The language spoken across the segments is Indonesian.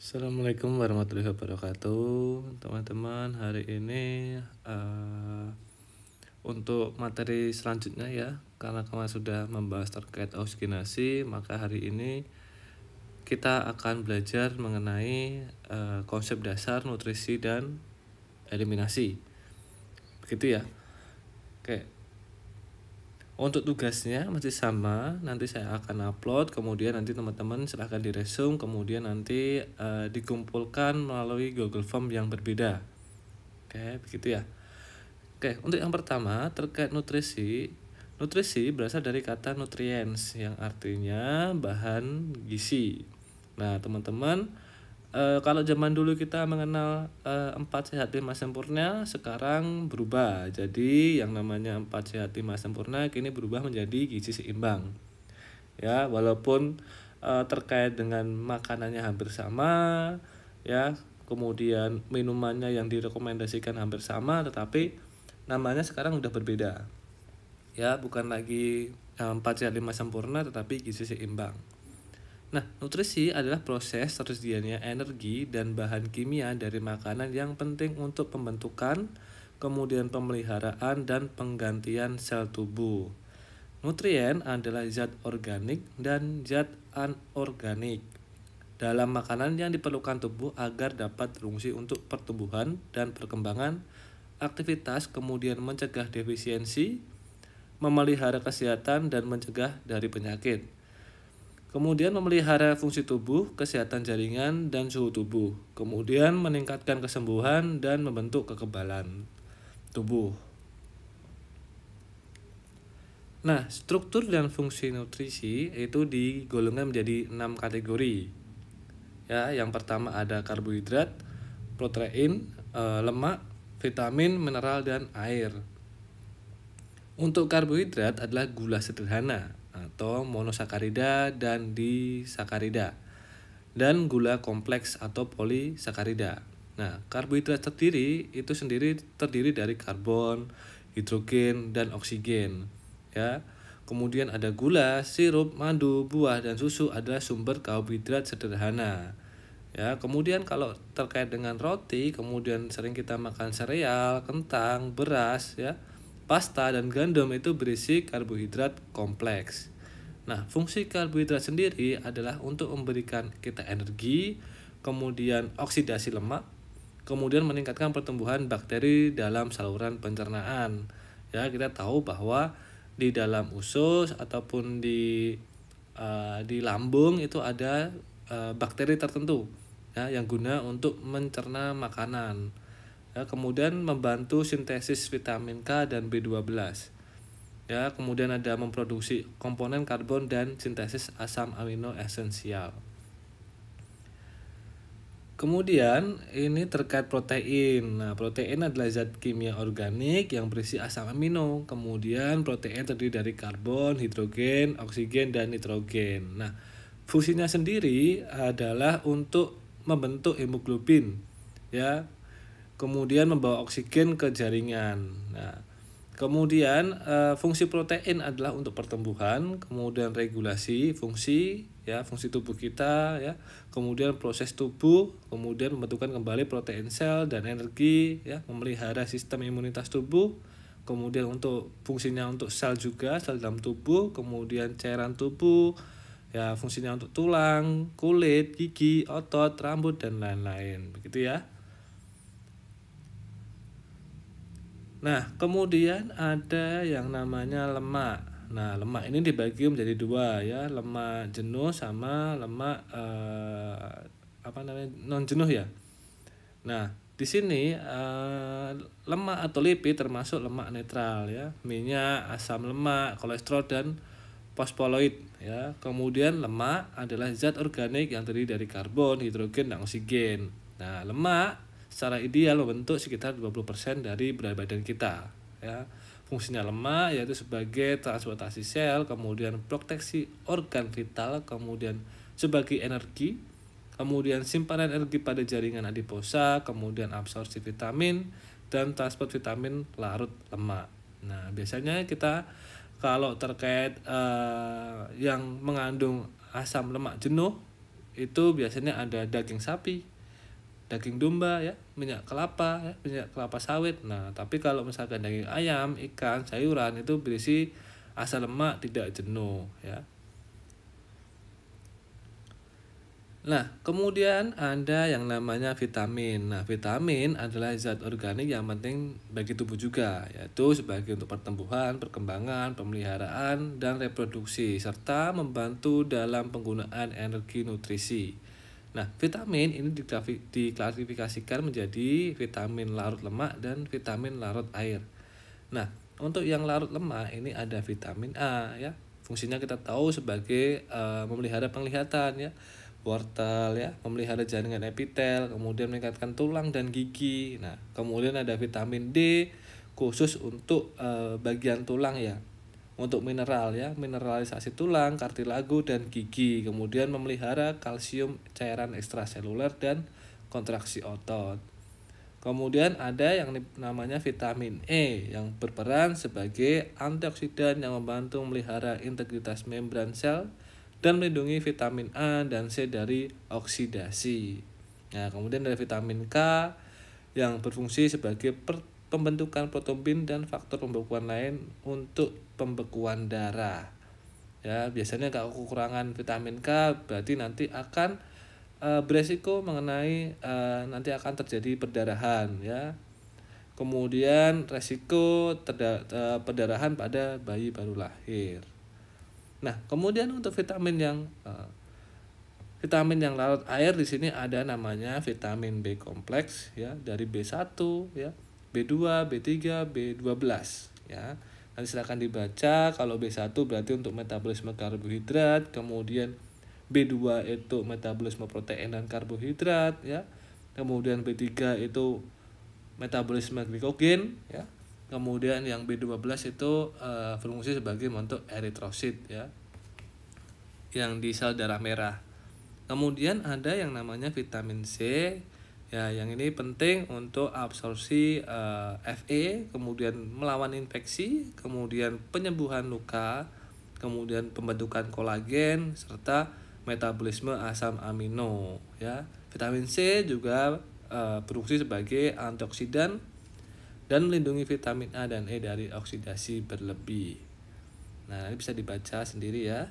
Assalamualaikum warahmatullahi wabarakatuh, teman-teman. Hari ini untuk materi selanjutnya ya, karena kemarin sudah membahas terkait oksigenasi, maka hari ini kita akan belajar mengenai konsep dasar nutrisi dan eliminasi. Begitu ya. Oke. Untuk tugasnya masih sama, nanti saya akan upload, kemudian nanti teman-teman silahkan diresume, kemudian nanti dikumpulkan melalui Google Form yang berbeda. Oke, begitu ya. Oke, untuk yang pertama terkait nutrisi. Nutrisi berasal dari kata nutrients yang artinya bahan gizi. Nah, teman-teman, kalau zaman dulu kita mengenal 4 sehat 5 sempurna, sekarang berubah. Jadi yang namanya 4 sehat 5 sempurna kini berubah menjadi gizi seimbang. Ya, walaupun terkait dengan makanannya hampir sama, ya, kemudian minumannya yang direkomendasikan hampir sama, tetapi namanya sekarang udah berbeda. Ya, bukan lagi 4 sehat 5 sempurna tetapi gizi seimbang. Nah, nutrisi adalah proses tersedianya energi dan bahan kimia dari makanan yang penting untuk pembentukan, kemudian pemeliharaan dan penggantian sel tubuh. Nutrien adalah zat organik dan zat anorganik dalam makanan yang diperlukan tubuh agar dapat berfungsi untuk pertumbuhan dan perkembangan, aktivitas, kemudian mencegah defisiensi, memelihara kesehatan dan mencegah dari penyakit. Kemudian memelihara fungsi tubuh, kesehatan jaringan, dan suhu tubuh. Kemudian meningkatkan kesembuhan dan membentuk kekebalan tubuh. Nah, struktur dan fungsi nutrisi itu digolongkan menjadi 6 kategori. Ya, yang pertama ada karbohidrat, protein, lemak, vitamin, mineral, dan air. Untuk karbohidrat adalah gula sederhana atau monosakarida dan disakarida, dan gula kompleks atau polisakarida. Nah, karbohidrat sendiri terdiri dari karbon, hidrogen, dan oksigen. Ya. Kemudian ada gula, sirup, madu, buah, dan susu adalah sumber karbohidrat sederhana. Ya, kemudian kalau terkait dengan roti, kemudian sering kita makan sereal, kentang, beras, ya, pasta dan gandum itu berisi karbohidrat kompleks. Nah, fungsi karbohidrat sendiri adalah untuk memberikan kita energi, kemudian oksidasi lemak, kemudian meningkatkan pertumbuhan bakteri dalam saluran pencernaan. Ya, kita tahu bahwa di dalam usus ataupun di lambung itu ada bakteri tertentu ya yang guna untuk mencerna makanan. Ya, kemudian membantu sintesis vitamin K dan B12. Ya, kemudian ada memproduksi komponen karbon dan sintesis asam amino esensial. Kemudian ini terkait protein. Nah, protein adalah zat kimia organik yang berisi asam amino. Kemudian protein terdiri dari karbon, hidrogen, oksigen, dan nitrogen. Nah, fungsinya sendiri adalah untuk membentuk hemoglobin, ya. Kemudian membawa oksigen ke jaringan. Nah, kemudian fungsi protein adalah untuk pertumbuhan, kemudian regulasi fungsi ya, fungsi tubuh kita ya, kemudian proses tubuh, kemudian membentukkan kembali protein sel dan energi ya, memelihara sistem imunitas tubuh, kemudian untuk fungsinya untuk sel juga, sel dalam tubuh, kemudian cairan tubuh ya, fungsinya untuk tulang, kulit, gigi, otot, rambut dan lain-lain. Begitu ya. Nah, kemudian ada yang namanya lemak. Nah, lemak ini dibagi menjadi dua ya, lemak jenuh sama lemak non jenuh ya. Nah, di sini lemak atau lipid termasuk lemak netral ya, minyak, asam lemak, kolesterol dan fosfoloid ya. Kemudian lemak adalah zat organik yang terdiri dari karbon, hidrogen, dan oksigen. Nah, lemak secara ideal membentuk sekitar 20% dari berat badan kita ya. Fungsinya lemak yaitu sebagai transportasi sel, kemudian proteksi organ vital, kemudian sebagai energi, kemudian simpanan energi pada jaringan adiposa, kemudian absorpsi vitamin dan transport vitamin larut lemak. Nah, biasanya kita kalau terkait yang mengandung asam lemak jenuh itu biasanya ada daging sapi, daging domba ya, minyak kelapa ya, minyak kelapa sawit. Nah, tapi kalau misalkan daging ayam, ikan, sayuran itu berisi asam lemak tidak jenuh ya. Nah, kemudian ada yang namanya vitamin. Nah, vitamin adalah zat organik yang penting bagi tubuh juga, yaitu sebagai untuk pertumbuhan, perkembangan, pemeliharaan, dan reproduksi, serta membantu dalam penggunaan energi nutrisi. Nah, vitamin ini diklasifikasikan menjadi vitamin larut lemak dan vitamin larut air. Nah, untuk yang larut lemak ini ada vitamin A ya. Fungsinya kita tahu sebagai memelihara penglihatan ya, wortel ya, memelihara jaringan epitel, kemudian meningkatkan tulang dan gigi. Nah, kemudian ada vitamin D khusus untuk bagian tulang ya. Untuk mineral ya, mineralisasi tulang, kartilago dan gigi. Kemudian memelihara kalsium cairan ekstraseluler dan kontraksi otot. Kemudian ada yang namanya vitamin E yang berperan sebagai antioksidan yang membantu memelihara integritas membran sel dan melindungi vitamin A dan C dari oksidasi. Nah, kemudian ada vitamin K yang berfungsi sebagai pembentukan protombin dan faktor pembekuan lain untuk pembekuan darah. Ya, biasanya kalau kekurangan vitamin K berarti nanti akan beresiko mengenai nanti akan terjadi perdarahan ya. Kemudian resiko perdarahan pada bayi baru lahir. Nah, kemudian untuk vitamin yang larut air di sini ada namanya vitamin B kompleks ya, dari B1 ya, B2, B3, B12 ya. Nanti silakan dibaca. Kalau B1 berarti untuk metabolisme karbohidrat, kemudian B2 itu metabolisme protein dan karbohidrat ya. Kemudian B3 itu metabolisme glikogen ya. Kemudian yang B12 itu berfungsi sebagai membentuk eritrosit ya, yang di sel darah merah. Kemudian ada yang namanya vitamin C ya, yang ini penting untuk absorpsi Fe, kemudian melawan infeksi, kemudian penyembuhan luka, kemudian pembentukan kolagen serta metabolisme asam amino ya. Vitamin C juga berfungsi sebagai antioksidan dan melindungi vitamin A dan E dari oksidasi berlebih. Nah, ini bisa dibaca sendiri ya.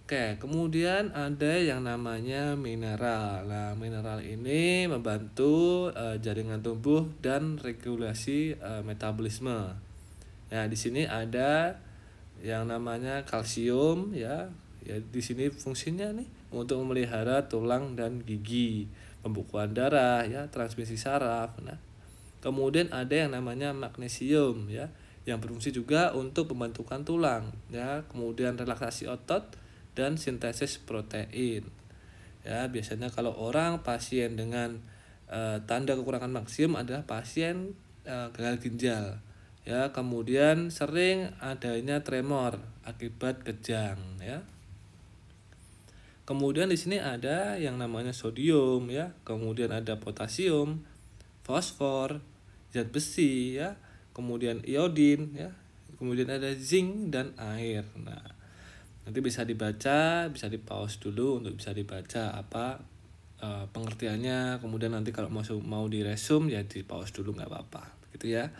Oke, kemudian ada yang namanya mineral. Nah, mineral ini membantu jaringan tubuh dan regulasi metabolisme. Nah, di sini ada yang namanya kalsium ya. Ya, di sini fungsinya nih untuk memelihara tulang dan gigi, pembekuan darah ya, transmisi saraf. Nah, kemudian ada yang namanya magnesium ya, yang berfungsi juga untuk pembentukan tulang ya, kemudian relaksasi otot dan sintesis protein. Ya, biasanya kalau orang pasien dengan tanda kekurangan magnesium adalah pasien gagal ginjal. Ya, kemudian sering adanya tremor akibat kejang ya. Kemudian di sini ada yang namanya sodium ya, kemudian ada potasium, fosfor, zat besi ya, kemudian iodin ya, kemudian ada zinc dan air. Nah, nanti bisa dibaca, bisa di-pause dulu untuk bisa dibaca apa pengertiannya. Kemudian nanti kalau mau di-resume ya di-pause dulu nggak apa-apa, gitu ya.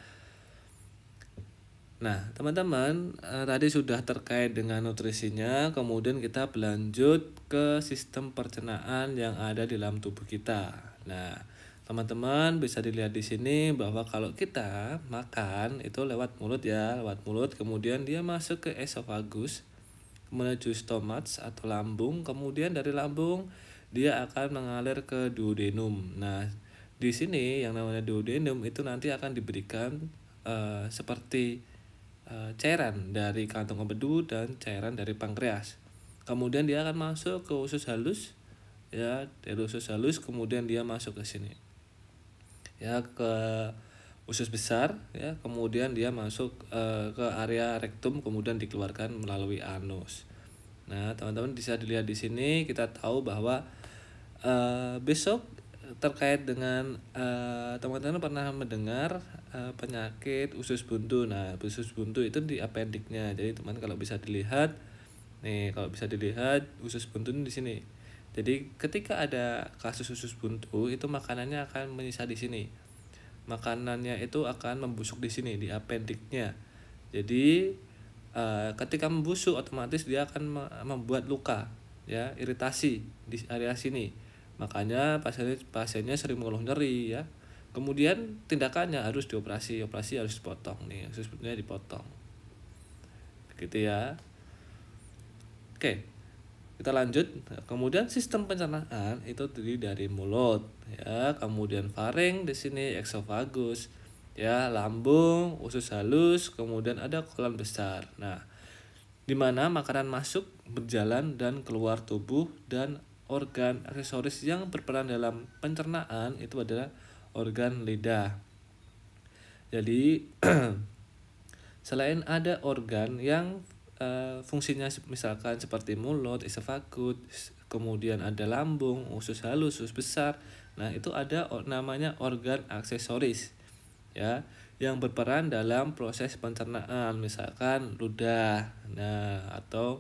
Nah, teman-teman, tadi sudah terkait dengan nutrisinya, kemudian kita berlanjut ke sistem pencernaan yang ada di dalam tubuh kita. Nah, teman-teman bisa dilihat di sini bahwa kalau kita makan itu lewat mulut ya, lewat mulut, kemudian dia masuk ke esofagus, menuju stomach atau lambung, kemudian dari lambung dia akan mengalir ke duodenum. Nah, di sini yang namanya duodenum itu nanti akan diberikan seperti cairan dari kantong empedu dan cairan dari pankreas. Kemudian dia akan masuk ke usus halus ya, dari usus halus kemudian dia masuk ke sini ya, ke usus besar ya, kemudian dia masuk ke area rektum, kemudian dikeluarkan melalui anus. Nah, teman-teman bisa dilihat di sini, kita tahu bahwa besok terkait dengan teman-teman pernah mendengar penyakit usus buntu. Nah, usus buntu itu di appendiknya. Jadi teman kalau bisa dilihat Nih, kalau bisa dilihat usus buntu ini di sini. Jadi ketika ada kasus usus buntu itu makanannya akan menyisa di sini. Makanannya itu akan membusuk di sini di appendiknya. Jadi ketika membusuk otomatis dia akan membuat luka, ya, iritasi di area sini. Makanya pasiennya sering mengeluh nyeri, ya. Kemudian tindakannya harus dioperasi, operasi harus dipotong nih, usus buntunya dipotong. Gitu ya. Oke. Kita lanjut. Kemudian sistem pencernaan itu terdiri dari mulut, ya, kemudian faring di sini, eksofagus, ya, lambung, usus halus, kemudian ada kolon besar. Nah, di mana makanan masuk, berjalan dan keluar tubuh, dan organ aksesoris yang berperan dalam pencernaan itu adalah organ lidah. Jadi selain ada organ yang fungsinya misalkan seperti mulut, esofagus, kemudian ada lambung, usus halus, usus besar. Nah, itu ada namanya organ aksesoris, ya, yang berperan dalam proses pencernaan, misalkan ludah. Nah, atau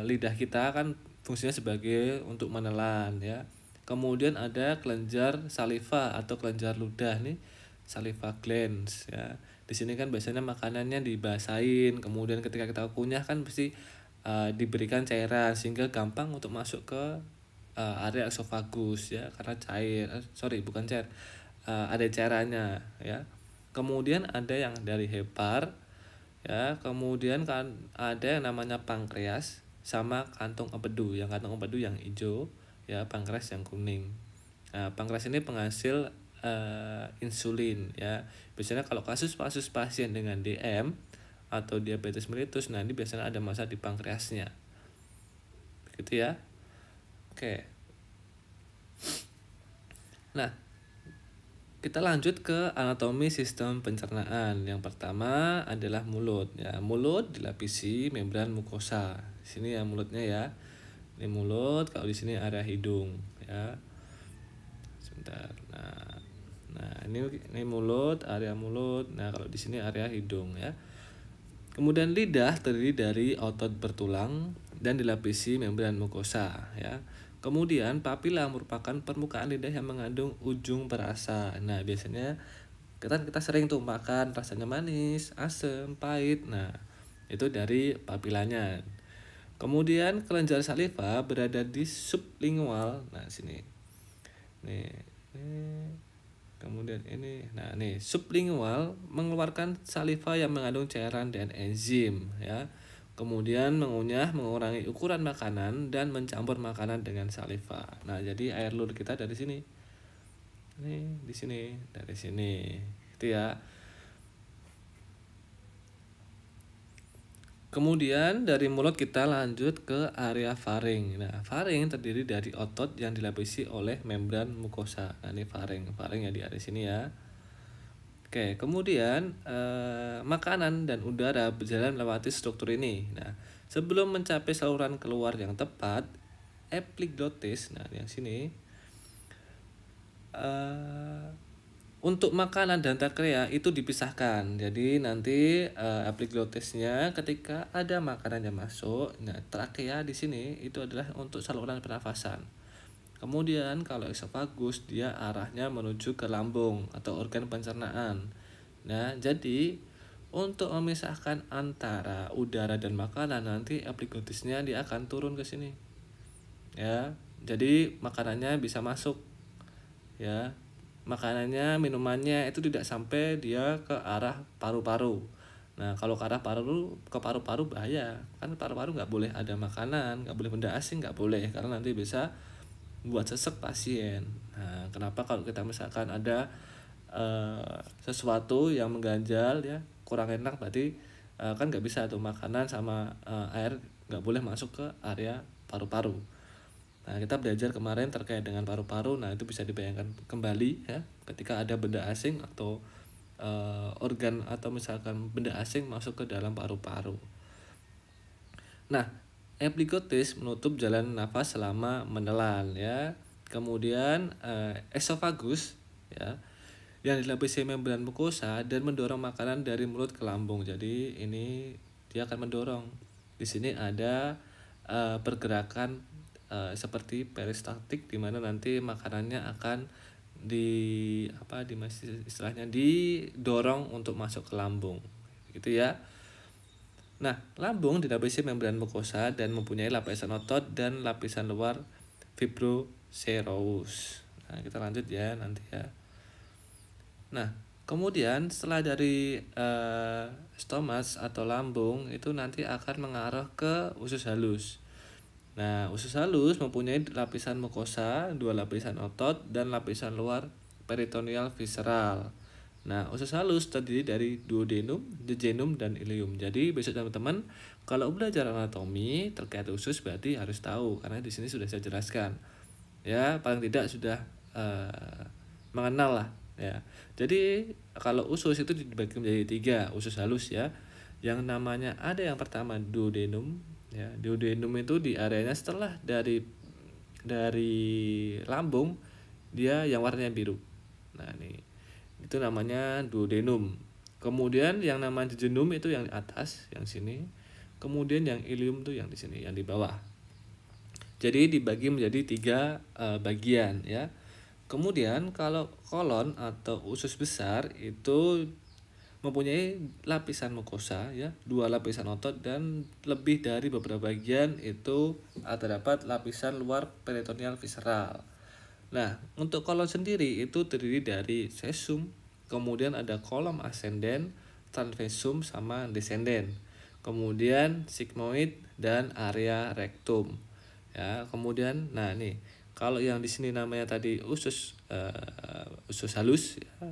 lidah kita kan fungsinya sebagai untuk menelan, ya. Kemudian ada kelenjar saliva atau kelenjar ludah nih, saliva glands, ya. Di sini kan biasanya makanannya dibasahin, kemudian ketika kita kunyah kan pasti diberikan cairan sehingga gampang untuk masuk ke area esophagus, ya, karena cair. Bukan cair. Ada cairannya, ya. Kemudian ada yang dari hepar, ya. Kemudian kan ada yang namanya pankreas sama kantung empedu. Yang kantung empedu yang hijau, ya, pankreas yang kuning. Nah, pankreas ini penghasil insulin, ya. Biasanya kalau kasus pasien dengan DM atau diabetes mellitus, nah ini biasanya ada masalah di pankreasnya. Begitu ya. Oke. Nah, kita lanjut ke anatomi sistem pencernaan. Yang pertama adalah mulut, ya. Mulut dilapisi membran mukosa. Di sini ya mulutnya, ya. Ini mulut, kalau di sini area hidung, ya. Sebentar. Nah, ini mulut, area mulut. Nah, kalau di sini area hidung, ya. Kemudian lidah terdiri dari otot bertulang dan dilapisi membran mukosa, ya. Kemudian papila merupakan permukaan lidah yang mengandung ujung perasa. Nah, biasanya kita sering tuh makan rasanya manis, asam, pahit. Nah, itu dari papilanya. Kemudian kelenjar saliva berada di sublingual. Nah, sini. Nih. Kemudian ini, nah nih, sublingual mengeluarkan saliva yang mengandung cairan dan enzim, ya. Kemudian mengunyah, mengurangi ukuran makanan dan mencampur makanan dengan saliva. Nah, jadi air liur kita dari sini. Nih, di sini, dari sini. Itu ya. Kemudian dari mulut kita lanjut ke area faring. Nah, faring terdiri dari otot yang dilapisi oleh membran mukosa. Nah, ini faring ya di area sini, ya. Oke, kemudian makanan dan udara berjalan melewati struktur ini. Nah, sebelum mencapai saluran keluar yang tepat, epiglottis, nah yang sini, untuk makanan dan trakea itu dipisahkan. Jadi nanti epiglottisnya ketika ada makanan yang masuk, nah trakea di sini itu adalah untuk saluran pernafasan. Kemudian kalau esofagus dia arahnya menuju ke lambung atau organ pencernaan. Nah, jadi untuk memisahkan antara udara dan makanan nanti epiglottisnya dia akan turun ke sini. Ya. Jadi makanannya bisa masuk. Ya. Makanannya, minumannya itu tidak sampai dia ke arah paru-paru. Nah, kalau ke arah paru-paru bahaya. Kan paru-paru nggak boleh ada makanan, nggak boleh benda asing, nggak boleh karena nanti bisa buat sesek pasien. Nah, kenapa kalau kita misalkan ada sesuatu yang mengganjal, ya, kurang enak, berarti kan nggak bisa tuh makanan sama air nggak boleh masuk ke area paru-paru. Nah, kita belajar kemarin terkait dengan paru-paru. Nah, itu bisa dibayangkan kembali, ya, ketika ada benda asing atau organ atau misalkan benda asing masuk ke dalam paru-paru. Nah, epiglottis menutup jalan nafas selama menelan, ya. Kemudian esofagus, ya, yang dilapisi membran mukosa dan mendorong makanan dari mulut ke lambung. Jadi ini dia akan mendorong. Di sini ada pergerakan seperti peristaltik, di mana nanti makanannya akan istilahnya didorong untuk masuk ke lambung, gitu ya. Nah, lambung dilapisi membran mukosa dan mempunyai lapisan otot dan lapisan luar fibroserous. Nah, kita lanjut ya nanti ya. Nah, kemudian setelah dari stomas atau lambung itu nanti akan mengarah ke usus halus. Nah, usus halus mempunyai lapisan mukosa, 2 lapisan otot, dan lapisan luar peritoneal visceral. Nah, usus halus terdiri dari duodenum, jejunum, dan ileum. Jadi besok teman-teman kalau belajar anatomi terkait usus berarti harus tahu, karena di sini sudah saya jelaskan. Ya, paling tidak sudah mengenal lah ya. Jadi kalau usus itu dibagi menjadi 3 usus halus ya. Yang namanya ada yang pertama duodenum. Ya, duodenum itu di areanya setelah dari lambung dia yang warnanya biru. Nah, ini itu namanya duodenum. Kemudian yang namanya jejunum itu yang di atas, yang sini. Kemudian yang ileum itu yang di sini, yang di bawah. Jadi dibagi menjadi 3 bagian ya. Kemudian kalau kolon atau usus besar itu mempunyai lapisan mukosa ya, 2 lapisan otot, dan lebih dari beberapa bagian itu terdapat lapisan luar peritoneal visceral. Nah, untuk kolon sendiri itu terdiri dari cecum, kemudian ada kolom ascendens, transversum sama descendens. Kemudian sigmoid dan area rectum. Ya, kemudian nah nih, kalau yang di sini namanya tadi usus halus ya.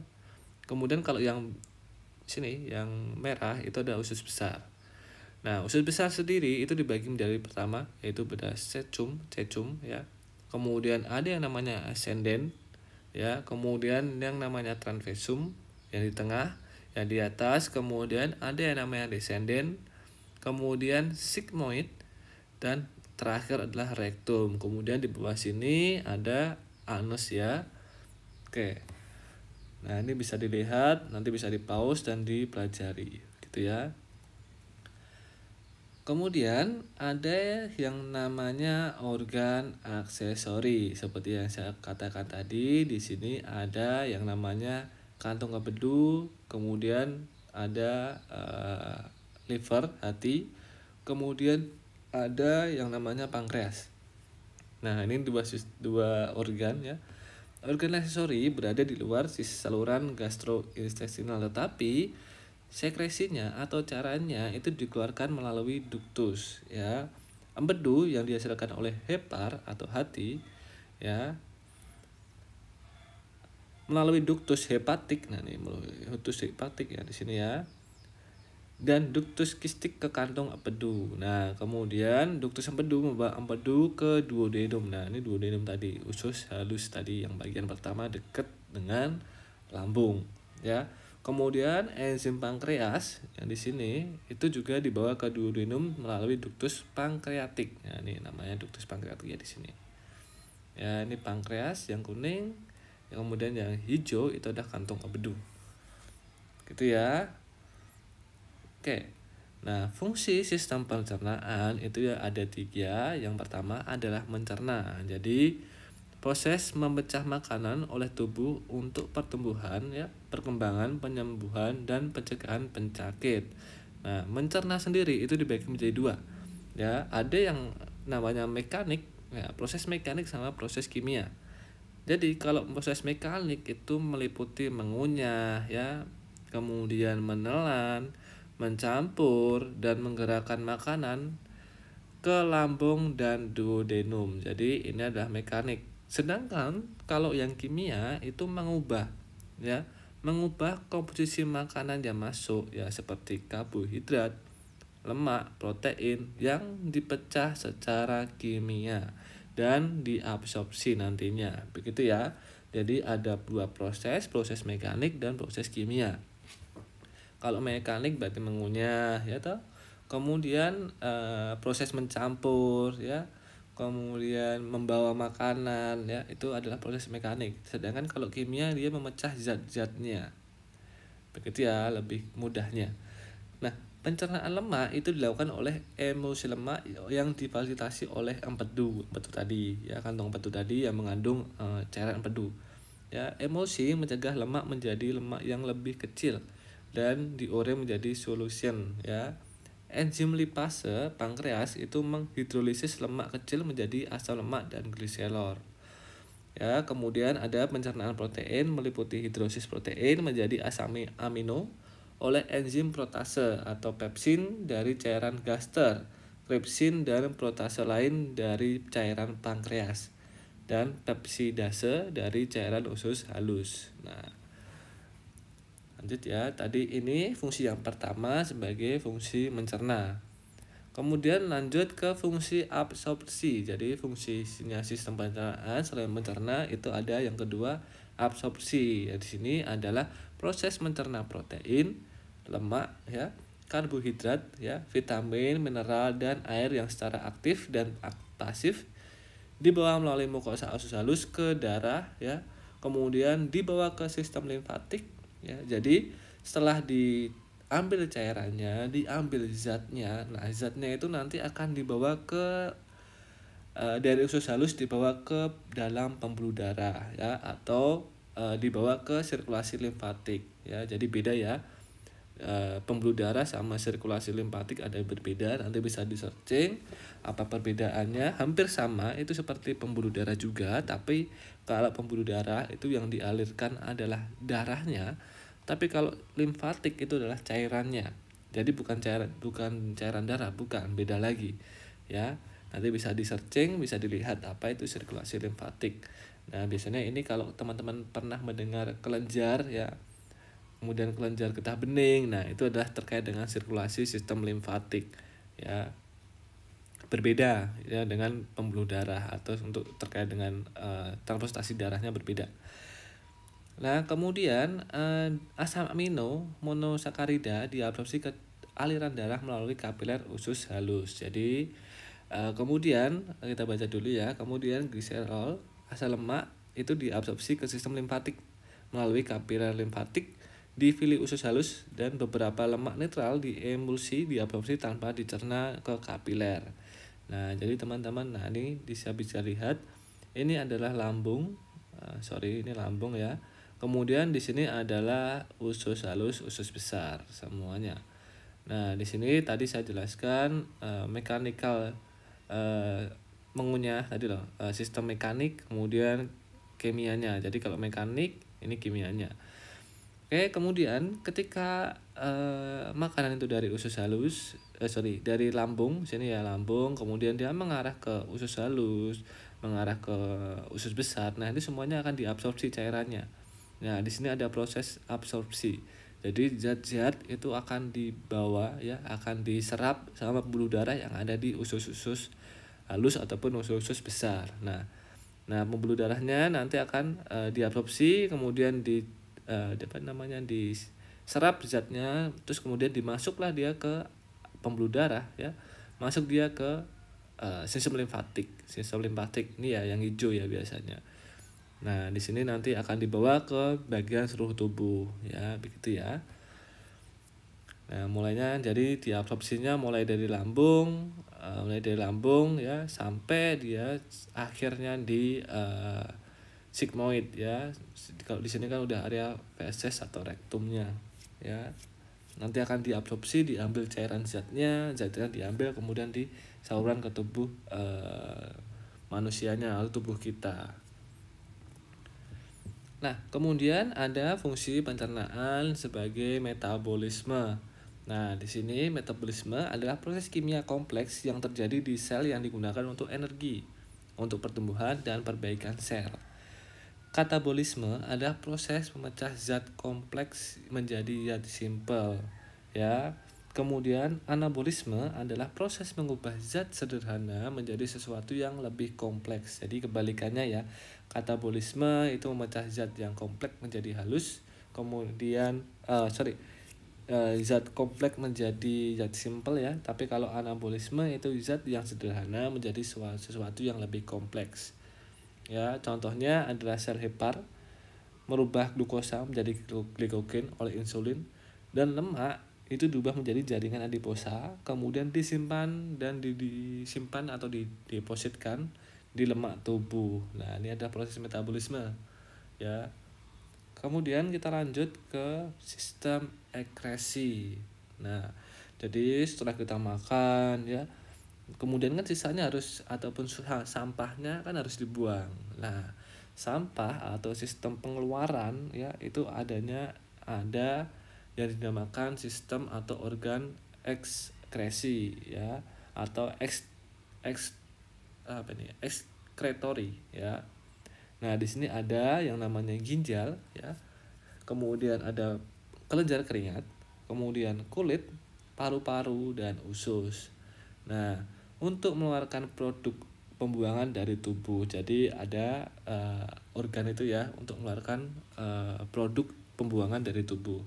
Kemudian kalau yang sini yang merah itu ada usus besar. Nah, usus besar sendiri itu dibagi menjadi pertama yaitu pada cecum ya. Kemudian ada yang namanya ascendens ya, kemudian yang namanya transversum yang di tengah, yang di atas, kemudian ada yang namanya descendens, kemudian sigmoid, dan terakhir adalah rectum. Kemudian di bawah sini ada anus ya. Oke. Nah, ini bisa dilihat, nanti bisa di-pause dan dipelajari gitu ya. Kemudian ada yang namanya organ aksesori. Seperti yang saya katakan tadi, di sini ada yang namanya kantung empedu, kemudian ada liver, hati, kemudian ada yang namanya pankreas. Nah, ini dua organ ya. Organ aksesori berada di luar sisi saluran gastrointestinal, tetapi sekresinya atau caranya itu dikeluarkan melalui ductus ya. Empedu yang dihasilkan oleh hepar atau hati ya, melalui ductus hepatik. Nah, ini melalui ductus hepatik ya di sini ya. Dan ductus kistik ke kantung empedu. Nah, kemudian ductus empedu membawa empedu ke duodenum. Nah, ini duodenum tadi, usus halus tadi yang bagian pertama dekat dengan lambung, ya. Kemudian enzim pankreas yang di sini itu juga dibawa ke duodenum melalui ductus pankreatik. Nah, ini namanya ductus pankreatik ya di sini. Ya, ini pankreas yang kuning, yang kemudian yang hijau itu ada kantung empedu. Gitu ya. Oke, nah fungsi sistem pencernaan itu ya ada 3. Yang pertama adalah mencerna. Jadi proses memecah makanan oleh tubuh untuk pertumbuhan ya, perkembangan, penyembuhan, dan pencegahan penyakit. Nah, mencerna sendiri itu dibagi menjadi 2. Ya, ada yang namanya mekanik, ya, proses mekanik sama proses kimia. Jadi kalau proses mekanik itu meliputi mengunyah ya, kemudian menelan, mencampur, dan menggerakkan makanan ke lambung dan duodenum. Jadi ini adalah mekanik. Sedangkan kalau yang kimia itu mengubah komposisi makanan yang masuk ya, seperti karbohidrat, lemak, protein yang dipecah secara kimia dan diabsorpsi nantinya. Begitu ya. Jadi ada 2 proses mekanik dan proses kimia. Kalau mekanik berarti mengunyah ya toh. Kemudian proses mencampur ya. Kemudian membawa makanan ya, itu adalah proses mekanik. Sedangkan kalau kimia dia memecah zat-zatnya. Begitu ya lebih mudahnya. Nah, Pencernaan lemak itu dilakukan oleh emulsi lemak yang difasilitasi oleh empedu tadi ya, kantong empedu tadi yang mengandung cairan empedu. Ya, emulsi mencegah lemak menjadi lemak yang lebih kecil dan diurai menjadi solution ya. Enzim lipase pankreas itu menghidrolisis lemak kecil menjadi asam lemak dan gliserol. Ya, kemudian ada pencernaan protein meliputi hidrolisis protein menjadi asam amino oleh enzim protase atau pepsin dari cairan gaster, tripsin dan protase lain dari cairan pankreas, dan pepsidase dari cairan usus halus. Nah, lanjut ya. Tadi ini fungsi yang pertama sebagai fungsi mencerna. Kemudian lanjut ke fungsi absorpsi. Jadi fungsinya sistem pencernaan selain mencerna itu ada yang kedua, absorpsi. Ya, di sini adalah proses mencerna protein, lemak ya, karbohidrat ya, vitamin, mineral dan air yang secara aktif dan pasif dibawa melalui mukosa usus halus ke darah ya. Kemudian dibawa ke sistem limfatik ya. Jadi setelah diambil cairannya, diambil zatnya. Nah, zatnya itu nanti akan dibawa ke dari usus halus dibawa ke dalam pembuluh darah ya, atau dibawa ke sirkulasi limfatik ya. Jadi beda ya. Pembuluh darah sama sirkulasi limfatik ada yang berbeda, nanti bisa di searching apa perbedaannya. Hampir sama, itu seperti pembuluh darah juga, tapi kalau pembuluh darah itu yang dialirkan adalah darahnya, tapi kalau limfatik itu adalah cairannya. Jadi bukan cairan darah, bukan, beda lagi ya. Nanti bisa di searching, bisa dilihat apa itu sirkulasi limfatik. Nah, biasanya ini kalau teman-teman pernah mendengar kelenjar ya, kemudian kelenjar getah bening, nah itu adalah terkait dengan sirkulasi sistem limfatik ya, berbeda ya dengan pembuluh darah, atau untuk terkait dengan transportasi darahnya berbeda. Nah, kemudian asam amino monosakarida diabsorpsi ke aliran darah melalui kapiler usus halus. Jadi kemudian kita baca dulu ya. Kemudian gliserol, asam lemak itu diabsorpsi ke sistem limfatik melalui kapiler limfatik di fili usus halus, dan beberapa lemak netral diemulsi diabsorpsi tanpa dicerna ke kapiler. Nah, jadi teman-teman, nah ini bisa lihat ini adalah lambung. Ini lambung ya. Kemudian di sini adalah usus halus, usus besar semuanya. Nah, di sini tadi saya jelaskan mekanikal mengunyah tadi loh, sistem mekanik, kemudian kimianya. Jadi kalau mekanik ini kimianya. Oke, kemudian ketika makanan itu dari usus halus, dari lambung, sini ya lambung, kemudian dia mengarah ke usus halus, mengarah ke usus besar. Nah, ini semuanya akan diabsorpsi cairannya. Nah, di sini ada proses absorpsi. Jadi zat-zat itu akan dibawa ya, akan diserap sama pembuluh darah yang ada di usus-usus halus ataupun usus-usus besar. Nah, pembuluh darahnya nanti akan diabsorpsi, kemudian diserap zatnya, terus kemudian dimasuklah dia ke pembuluh darah ya, masuk dia ke sistem limfatik ini ya yang hijau ya biasanya. Nah, di sini nanti akan dibawa ke bagian seluruh tubuh ya, begitu ya. Nah, mulainya jadi diabsorpsinya mulai dari lambung ya sampai dia akhirnya di sigmoid ya. Kalau di sini kan udah area feses atau rektumnya ya. Nanti akan diabsorpsi, diambil cairan zatnya diambil, kemudian disalurkan ke tubuh manusianya atau tubuh kita. Nah, kemudian ada fungsi pencernaan sebagai metabolisme. Nah, di sini metabolisme adalah proses kimia kompleks yang terjadi di sel yang digunakan untuk energi, untuk pertumbuhan dan perbaikan sel. Katabolisme adalah proses memecah zat kompleks menjadi zat simpel, ya. Kemudian anabolisme adalah proses mengubah zat sederhana menjadi sesuatu yang lebih kompleks. Jadi kebalikannya ya. Katabolisme itu memecah zat yang kompleks menjadi halus, kemudian zat kompleks menjadi zat simpel ya. Tapi kalau anabolisme itu zat yang sederhana menjadi sesuatu yang lebih kompleks. Ya, contohnya adalah sel hepar merubah glukosa menjadi glikogen oleh insulin, dan lemak itu diubah menjadi jaringan adiposa, kemudian disimpan atau didepositkan di lemak tubuh. Nah, ini ada proses metabolisme ya. Kemudian kita lanjut ke sistem ekskresi. Nah, jadi setelah kita makan ya, kemudian kan sisanya harus ataupun sampahnya kan harus dibuang. Nah, sampah atau sistem pengeluaran ya itu ada yang dinamakan sistem atau organ ekskresi ya, atau ekskretori ya. Nah, di sini ada yang namanya ginjal ya. Kemudian ada kelenjar keringat, kemudian kulit, paru-paru dan usus. Nah, untuk mengeluarkan produk pembuangan dari tubuh. Jadi ada organ itu ya untuk mengeluarkan produk pembuangan dari tubuh.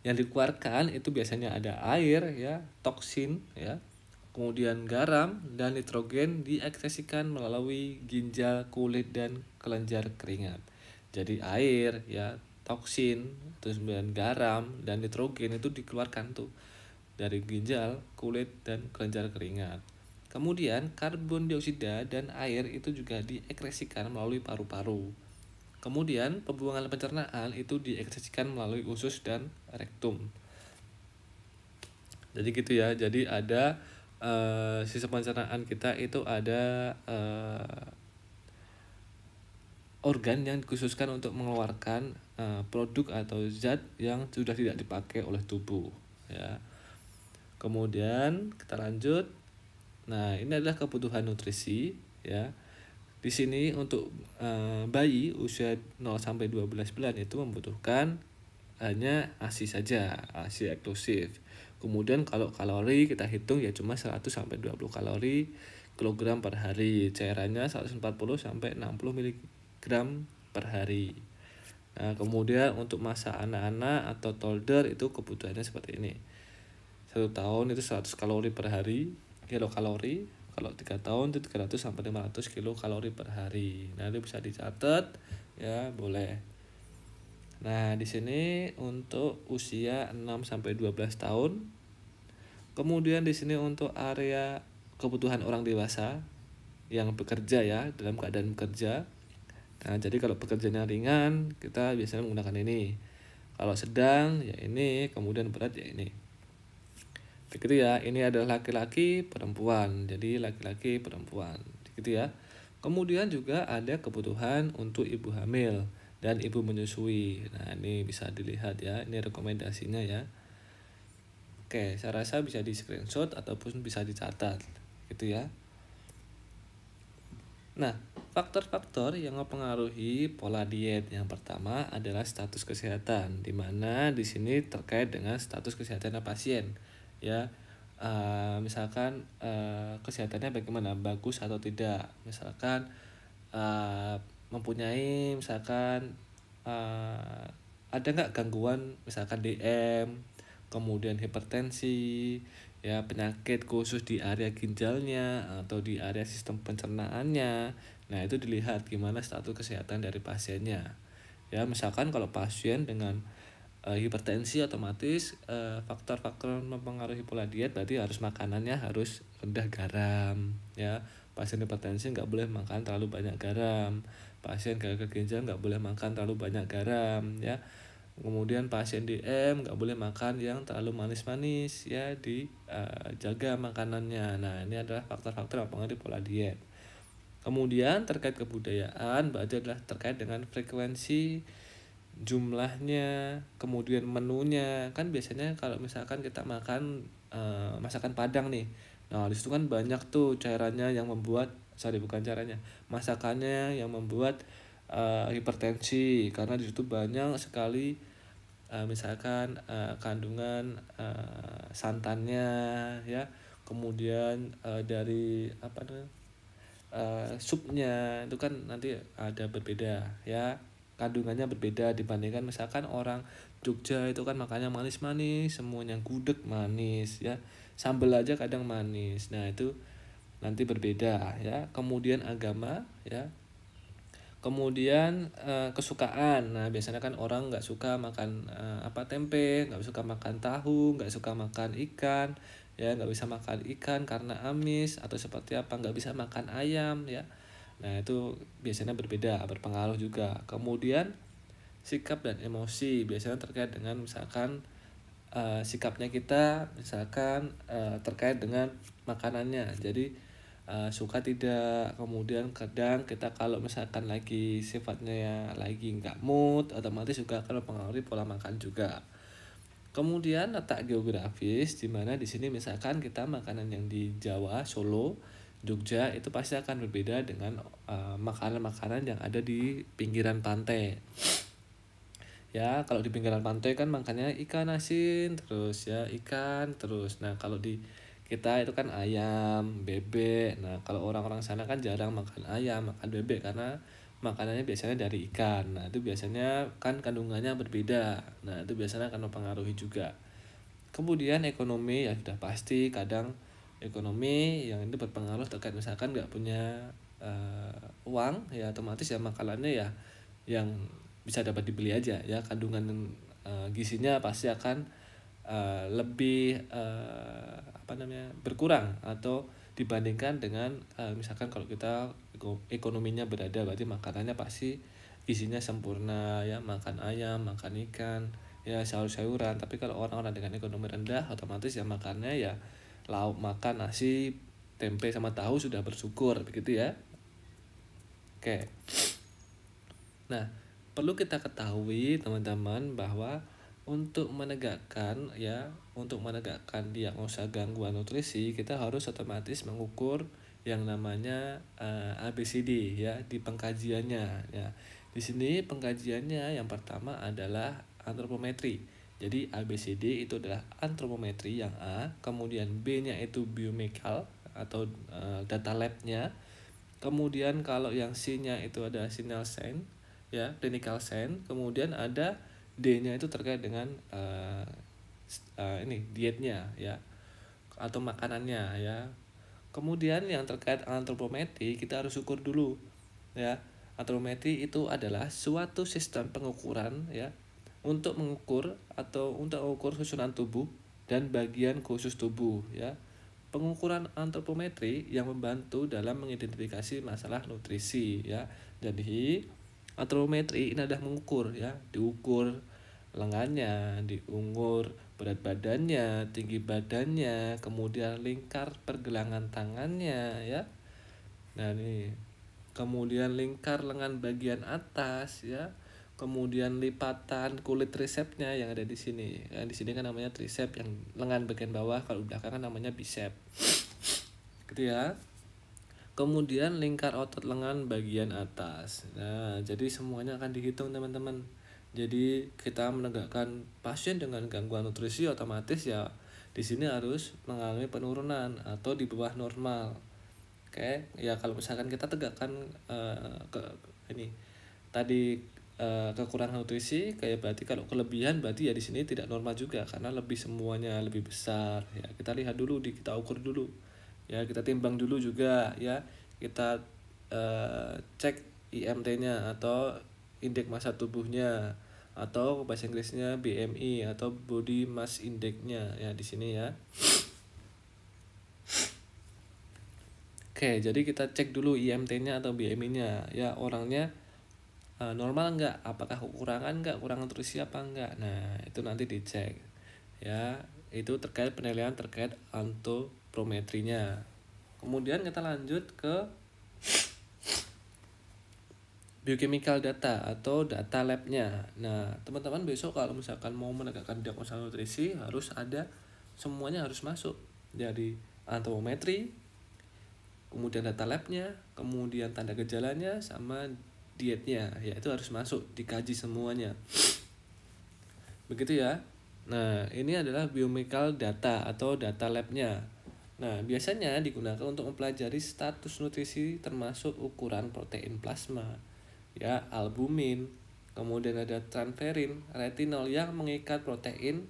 Yang dikeluarkan itu biasanya ada air ya, toksin ya, kemudian garam dan nitrogen diekskresikan melalui ginjal, kulit dan kelenjar keringat. Jadi air ya, toksin, terus kemudian garam dan nitrogen itu dikeluarkan tuh dari ginjal, kulit dan kelenjar keringat. Kemudian karbon dioksida dan air itu juga diekskresikan melalui paru-paru. Kemudian pembuangan pencernaan itu diekskresikan melalui usus dan rektum. Jadi gitu ya. Jadi ada sistem pencernaan kita itu ada organ yang dikhususkan untuk mengeluarkan produk atau zat yang sudah tidak dipakai oleh tubuh ya. Kemudian kita lanjut. Nah, ini adalah kebutuhan nutrisi ya. Di sini untuk bayi usia 0 sampai 12 bulan itu membutuhkan hanya ASI saja, ASI eksklusif. Kemudian kalau kalori kita hitung ya cuma 100 sampai 20 kalori kilogram per hari. Cairannya 140 sampai 60 mg per hari. Nah, kemudian untuk masa anak-anak atau toddler itu kebutuhannya seperti ini. 1 tahun itu 100 kalori per hari, kilokalori. Kalau 3 tahun itu 300 sampai 500 kilokalori per hari. Nah, itu bisa dicatat ya, boleh. Nah, di sini untuk usia 6 sampai 12 tahun. Kemudian di sini untuk area kebutuhan orang dewasa yang bekerja ya, dalam keadaan bekerja. Nah, jadi kalau pekerjaannya ringan, kita biasanya menggunakan ini. Kalau sedang ya ini, kemudian berat ya ini. Begitu ya, ini adalah laki-laki perempuan. Jadi laki-laki perempuan. Gitu ya. Kemudian juga ada kebutuhan untuk ibu hamil dan ibu menyusui. Nah, ini bisa dilihat ya. Ini rekomendasinya ya. Oke, saya rasa bisa di screenshot ataupun bisa dicatat. Gitu ya. Nah, faktor-faktor yang mempengaruhi pola diet yang pertama adalah status kesehatan, di mana di sini terkait dengan status kesehatan pasien. Ya, misalkan kesehatannya bagaimana, bagus atau tidak, misalkan mempunyai misalkan ada nggak gangguan misalkan DM, kemudian hipertensi ya, penyakit khusus di area ginjalnya atau di area sistem pencernaannya. Nah, itu dilihat gimana status kesehatan dari pasiennya ya. Misalkan kalau pasien dengan hipertensi, otomatis faktor-faktor mempengaruhi pola diet berarti harus makanannya harus rendah garam ya. Pasien hipertensi nggak boleh makan terlalu banyak garam. Pasien gagal ginjal nggak boleh makan terlalu banyak garam ya. Kemudian pasien DM nggak boleh makan yang terlalu manis-manis ya, dijaga makanannya. Nah, ini adalah faktor-faktor yang mempengaruhi pola diet. Kemudian terkait kebudayaan berarti adalah terkait dengan frekuensi, jumlahnya, kemudian menunya. Kan biasanya kalau misalkan kita makan masakan Padang nih, nah disitu kan banyak tuh cairannya yang membuat, masakannya yang membuat hipertensi, karena disitu banyak sekali misalkan kandungan santannya ya, kemudian dari supnya itu kan nanti ada berbeda ya, kandungannya berbeda dibandingkan misalkan orang Jogja itu kan makannya manis-manis, semuanya gudeg manis ya, sambal aja kadang manis. Nah, itu nanti berbeda ya. Kemudian agama ya, Kemudian kesukaan. Nah, biasanya kan orang nggak suka makan tempe, nggak suka makan tahu, nggak suka makan ikan, ya nggak bisa makan ikan karena amis atau seperti apa, nggak bisa makan ayam, ya. Nah, itu biasanya berbeda, berpengaruh juga. Kemudian sikap dan emosi biasanya terkait dengan misalkan sikapnya kita misalkan terkait dengan makanannya. Jadi suka tidak, kemudian kadang kita kalau misalkan lagi sifatnya ya lagi nggak mood, otomatis juga akan mempengaruhi pola makan juga. Kemudian letak geografis, di mana di sini misalkan kita makanan yang di Jawa, Solo, Jogja itu pasti akan berbeda dengan makanan-makanan yang ada di pinggiran pantai. Ya, kalau di pinggiran pantai kan makannya ikan asin terus ya, ikan terus. Nah, kalau di kita itu kan ayam, bebek. Nah, kalau orang-orang sana kan jarang makan ayam, makan bebek karena makanannya biasanya dari ikan. Nah, itu biasanya kan kandungannya berbeda. Nah, itu biasanya akan mempengaruhi juga. Kemudian ekonomi ya sudah pasti, kadang ekonomi yang itu berpengaruh terkait misalkan nggak punya uang, ya otomatis ya makanannya ya yang bisa dapat dibeli aja, ya kandungan gizinya pasti akan lebih berkurang atau dibandingkan dengan misalkan kalau kita ekonominya berada, berarti makanannya pasti gizinya sempurna, ya makan ayam, makan ikan, ya sayur-sayuran. Tapi kalau orang-orang dengan ekonomi rendah, otomatis ya makannya ya lauk, makan nasi, tempe sama tahu sudah bersyukur, begitu ya. Oke. Nah, perlu kita ketahui teman-teman bahwa untuk menegakkan diagnosa gangguan nutrisi, kita harus otomatis mengukur yang namanya ABCD ya di pengkajiannya ya. Di sini pengkajiannya yang pertama adalah antropometri. Jadi ABCD itu adalah antropometri yang A, kemudian B-nya itu biochemical atau data lab-nya. Kemudian kalau yang C-nya itu ada signal sign, ya clinical sign. Kemudian ada D-nya itu terkait dengan dietnya ya atau makanannya ya. Kemudian yang terkait antropometri kita harus ukur dulu ya. Antropometri itu adalah suatu sistem pengukuran ya untuk mengukur susunan tubuh dan bagian khusus tubuh ya. Pengukuran antropometri yang membantu dalam mengidentifikasi masalah nutrisi ya. Jadi antropometri ini adalah mengukur ya, diukur lengannya, diukur berat badannya, tinggi badannya, kemudian lingkar pergelangan tangannya ya. Nah, ini kemudian lingkar lengan bagian atas ya. Kemudian lipatan kulit tricepsnya yang ada di sini. Di sini kan namanya tricep, yang lengan bagian bawah, kalau belakang kan namanya bicep. Gitu ya. Kemudian lingkar otot lengan bagian atas. Nah, jadi semuanya akan dihitung teman-teman. Jadi kita menegakkan pasien dengan gangguan nutrisi, otomatis ya di sini harus mengalami penurunan atau di bawah normal. Oke, ya kalau misalkan kita tegakkan kekurangan nutrisi, kayak berarti kalau kelebihan berarti ya di sini tidak normal juga karena lebih, semuanya lebih besar. Ya, kita lihat dulu, kita ukur dulu. Ya, kita timbang dulu juga ya. Kita cek IMT-nya atau indeks massa tubuhnya, atau bahasa Inggrisnya BMI atau body mass index-nya ya di sini ya. Oke, jadi kita cek dulu IMT-nya atau BMI-nya ya, orangnya normal enggak, apakah kekurangan enggak, kurang nutrisi apa enggak. Nah, itu nanti dicek ya. Itu terkait penilaian terkait antropometrinya. Kemudian kita lanjut ke biochemical data atau data lab-nya. Nah, teman-teman besok kalau misalkan mau menegakkan diagnosa nutrisi, harus ada, semuanya harus masuk. Dari antropometri, kemudian data lab-nya, kemudian tanda gejalanya, sama dietnya. Ya, itu harus masuk, dikaji semuanya. Begitu ya. Nah, ini adalah biochemical data atau data lab-nya. Nah, biasanya digunakan untuk mempelajari status nutrisi termasuk ukuran protein plasma, ya, albumin, kemudian ada transferin, retinol yang mengikat protein,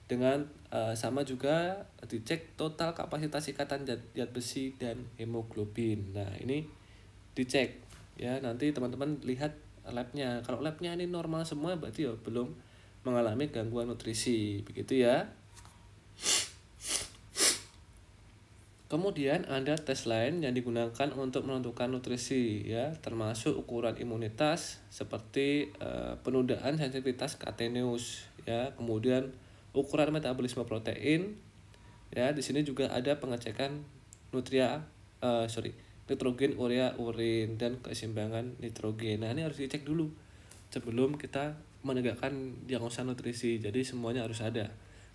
dengan sama juga dicek total kapasitas ikatan zat besi dan hemoglobin. Nah, ini dicek Ya, nanti teman-teman lihat labnya. Kalau labnya ini normal semua berarti ya belum mengalami gangguan nutrisi, begitu ya. Kemudian ada tes lain yang digunakan untuk menentukan nutrisi ya, termasuk ukuran imunitas seperti penundaan sensitivitas Cateneus ya, kemudian ukuran metabolisme protein ya. Di sini juga ada pengecekan nitrogen, urea, urin, dan keseimbangan nitrogen. Nah, ini harus dicek dulu sebelum kita menegakkan diagnosa nutrisi. Jadi semuanya harus ada.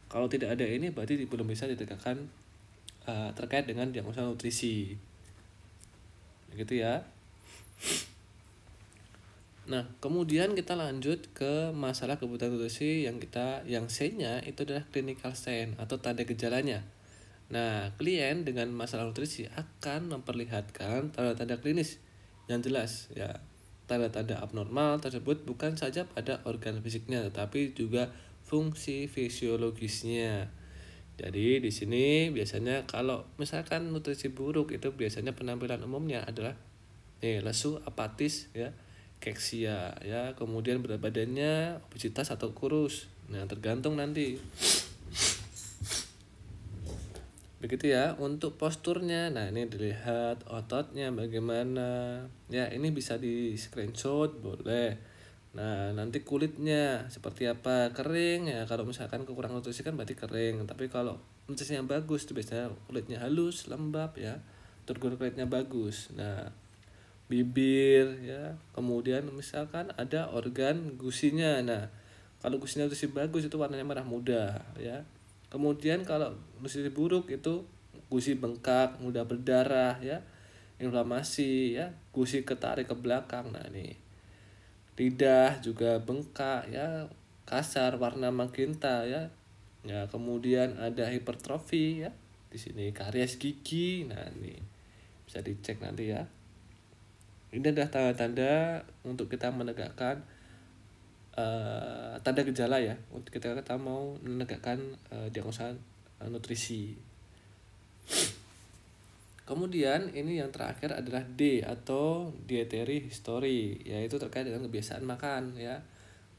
Kalau tidak ada ini berarti belum bisa ditegakkan terkait dengan diagnosa nutrisi, begitu ya. Nah, kemudian kita lanjut ke masalah kebutuhan nutrisi yang C-nya itu adalah clinical sign atau tanda gejalanya. Nah, klien dengan masalah nutrisi akan memperlihatkan tanda-tanda klinis yang jelas ya. Tanda-tanda abnormal tersebut bukan saja pada organ fisiknya tetapi juga fungsi fisiologisnya. Jadi di sini biasanya kalau misalkan nutrisi buruk itu biasanya penampilan umumnya adalah lesu, apatis ya, keksia ya, kemudian berat badannya obesitas atau kurus. Nah, tergantung nanti. Begitu ya untuk posturnya. Nah, ini dilihat ototnya bagaimana. Ya, ini bisa di screenshot boleh. Nah, nanti kulitnya seperti apa? Kering ya. Kalau misalkan kekurangan nutrisi kan berarti kering. Tapi kalau nutrisinya bagus itu biasanya kulitnya halus, lembab ya. Struktur kulitnya bagus. Nah, bibir ya. Kemudian misalkan ada organ gusinya. Nah, kalau gusinya nutrisi bagus itu warnanya merah muda ya. Kemudian kalau nutrisi buruk itu gusi bengkak, mudah berdarah ya, inflamasi ya, gusi ketarik ke belakang. Nah, ini lidah juga bengkak ya, kasar, warna magenta ya. Ya, kemudian ada hipertrofi ya. Di sini karies gigi. Nah, ini bisa dicek nanti ya. Ini adalah tanda-tanda untuk kita menegakkan tanda gejala ya. Untuk kita mau menegakkan diagnosa nutrisi. Kemudian ini yang terakhir adalah D atau dietary history, yaitu terkait dengan kebiasaan makan ya.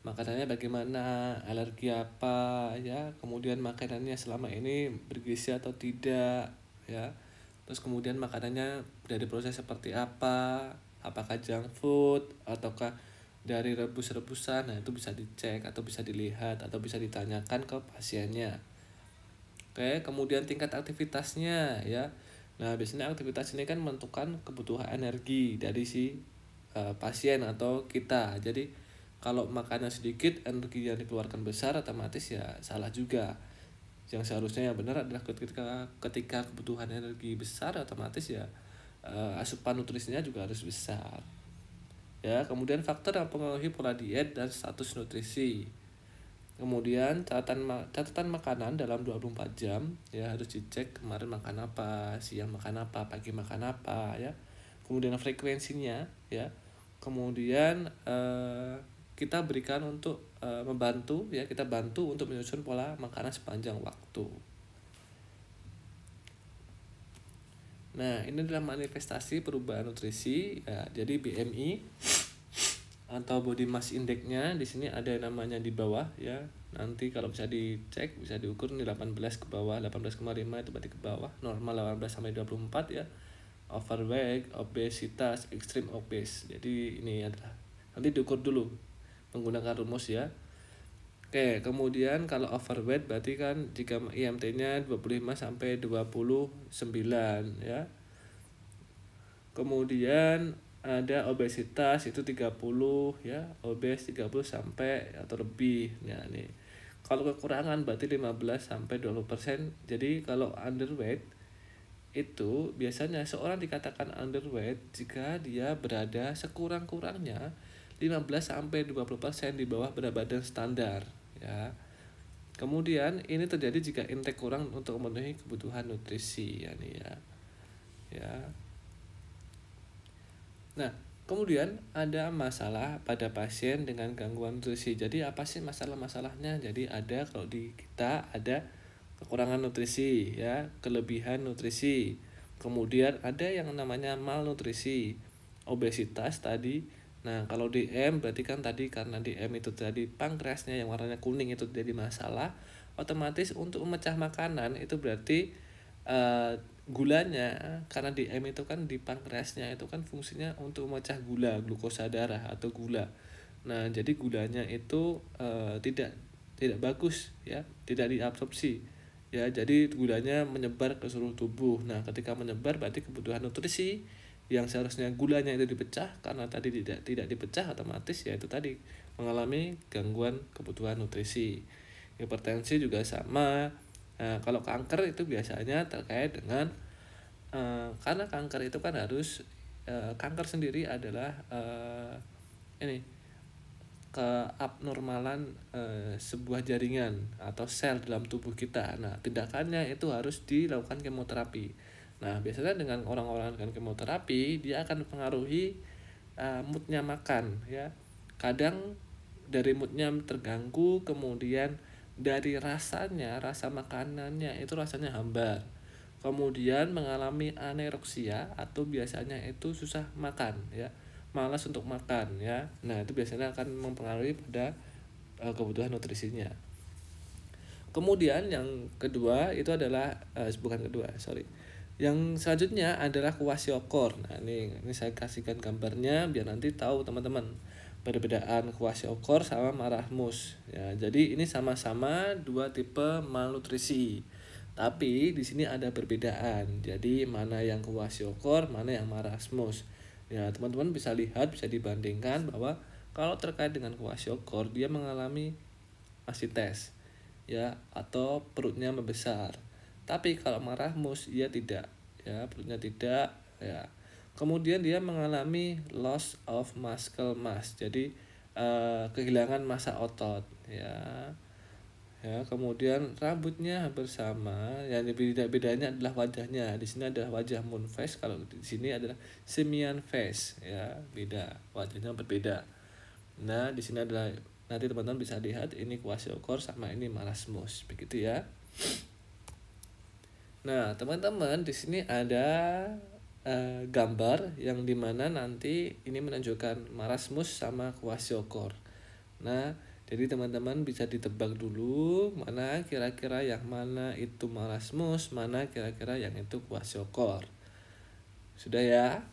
Makanannya bagaimana, alergi apa ya, kemudian makanannya selama ini bergizi atau tidak ya. Terus kemudian makanannya dari proses seperti apa, apakah junk food ataukah dari rebus-rebusan. Nah, itu bisa dicek atau bisa dilihat atau bisa ditanyakan ke pasiennya. Oke, kemudian tingkat aktivitasnya ya. Nah, biasanya aktivitas ini kan menentukan kebutuhan energi dari si pasien atau kita. Jadi, kalau makannya sedikit, energi yang dikeluarkan besar, otomatis ya salah juga. Yang seharusnya yang benar adalah ketika kebutuhan energi besar, otomatis ya asupan nutrisinya juga harus besar. Ya, kemudian faktor yang mempengaruhi pola diet dan status nutrisi. Kemudian catatan makanan dalam 24 jam ya, harus dicek kemarin makan apa, siang makan apa, pagi makan apa ya. Kemudian frekuensinya ya. Kemudian kita berikan untuk membantu ya, kita bantu untuk menyusun pola makanan sepanjang waktu. Nah, ini adalah manifestasi perubahan nutrisi ya. Jadi BMI atau body mass index-nya di sini ada namanya di bawah ya. Nanti kalau bisa dicek, bisa diukur nih 18 ke bawah, 18,5 itu berarti ke bawah, normal 18 sampai 24 ya. Overweight, obesitas, extreme obese. Jadi ini adalah nanti diukur dulu menggunakan rumus ya. Oke, kemudian kalau overweight berarti kan jika IMT-nya 25 sampai 29 ya. Kemudian ada obesitas itu 30 ya, obes 30 sampai atau lebih. Nah, nih. Kalau kekurangan berarti 15 sampai 20%. Jadi kalau underweight itu biasanya seorang dikatakan underweight jika dia berada sekurang-kurangnya 15 sampai 20% di bawah berat badan standar ya. Kemudian ini terjadi jika intake kurang untuk memenuhi kebutuhan nutrisi ya nih ya. Ya. Nah, kemudian ada masalah pada pasien dengan gangguan nutrisi. Jadi apa sih masalah-masalahnya? Jadi ada kalau di kita ada kekurangan nutrisi ya, kelebihan nutrisi. Kemudian ada yang namanya malnutrisi, obesitas tadi. Nah, kalau DM berarti kan tadi karena DM itu tadi pankreasnya yang warnanya kuning itu jadi masalah, otomatis untuk memecah makanan itu berarti gulanya, karena DM itu kan di pankreasnya itu kan fungsinya untuk memecah gula, glukosa darah atau gula. Nah, jadi gulanya itu tidak bagus ya, tidak diabsorpsi. Ya, jadi gulanya menyebar ke seluruh tubuh. Nah, ketika menyebar berarti kebutuhan nutrisi yang seharusnya gulanya itu dipecah karena tadi tidak dipecah, otomatis ya itu tadi mengalami gangguan kebutuhan nutrisi. Hipertensi juga sama. Nah, kalau kanker itu biasanya terkait dengan karena kanker itu kan harus kanker sendiri adalah ini keabnormalan sebuah jaringan atau sel dalam tubuh kita. Nah, tindakannya itu harus dilakukan kemoterapi. Nah, biasanya dengan orang-orang dengan kemoterapi dia akan mempengaruhi moodnya makan ya. Kadang dari moodnya terganggu, kemudian dari rasanya, rasa makanannya itu rasanya hambar, kemudian mengalami anoreksia atau biasanya itu susah makan ya, malas untuk makan ya. Nah, itu biasanya akan mempengaruhi pada kebutuhan nutrisinya. Kemudian yang kedua itu adalah bukan kedua, sorry. Yang selanjutnya adalah kwashiorkor. Nah, ini saya kasihkan gambarnya biar nanti tahu teman-teman perbedaan kwashiorkor sama marasmus. Ya, jadi ini sama-sama dua tipe malnutrisi. Tapi di sini ada perbedaan. Jadi mana yang kwashiorkor, mana yang marasmus. Ya, teman-teman bisa lihat, bisa dibandingkan bahwa kalau terkait dengan kwashiorkor dia mengalami asites ya atau perutnya membesar. Tapi kalau marasmus ia tidak ya, perutnya tidak ya. Kemudian dia mengalami loss of muscle mass. Jadi kehilangan massa otot ya. Ya, kemudian rambutnya hampir sama. Yang bedanya adalah wajahnya. Di sini adalah wajah moon face, kalau di sini adalah simian face ya, beda. Wajahnya berbeda. Nah, di sini adalah nanti teman-teman bisa lihat ini kwashiorkor sama ini marasmus, begitu ya. Nah, teman-teman di sini ada gambar yang dimana nanti ini menunjukkan marasmus sama kwashiorkor. Nah, jadi teman-teman bisa ditebak dulu mana kira-kira yang mana itu marasmus, mana kira-kira yang itu kwashiorkor. Sudah ya?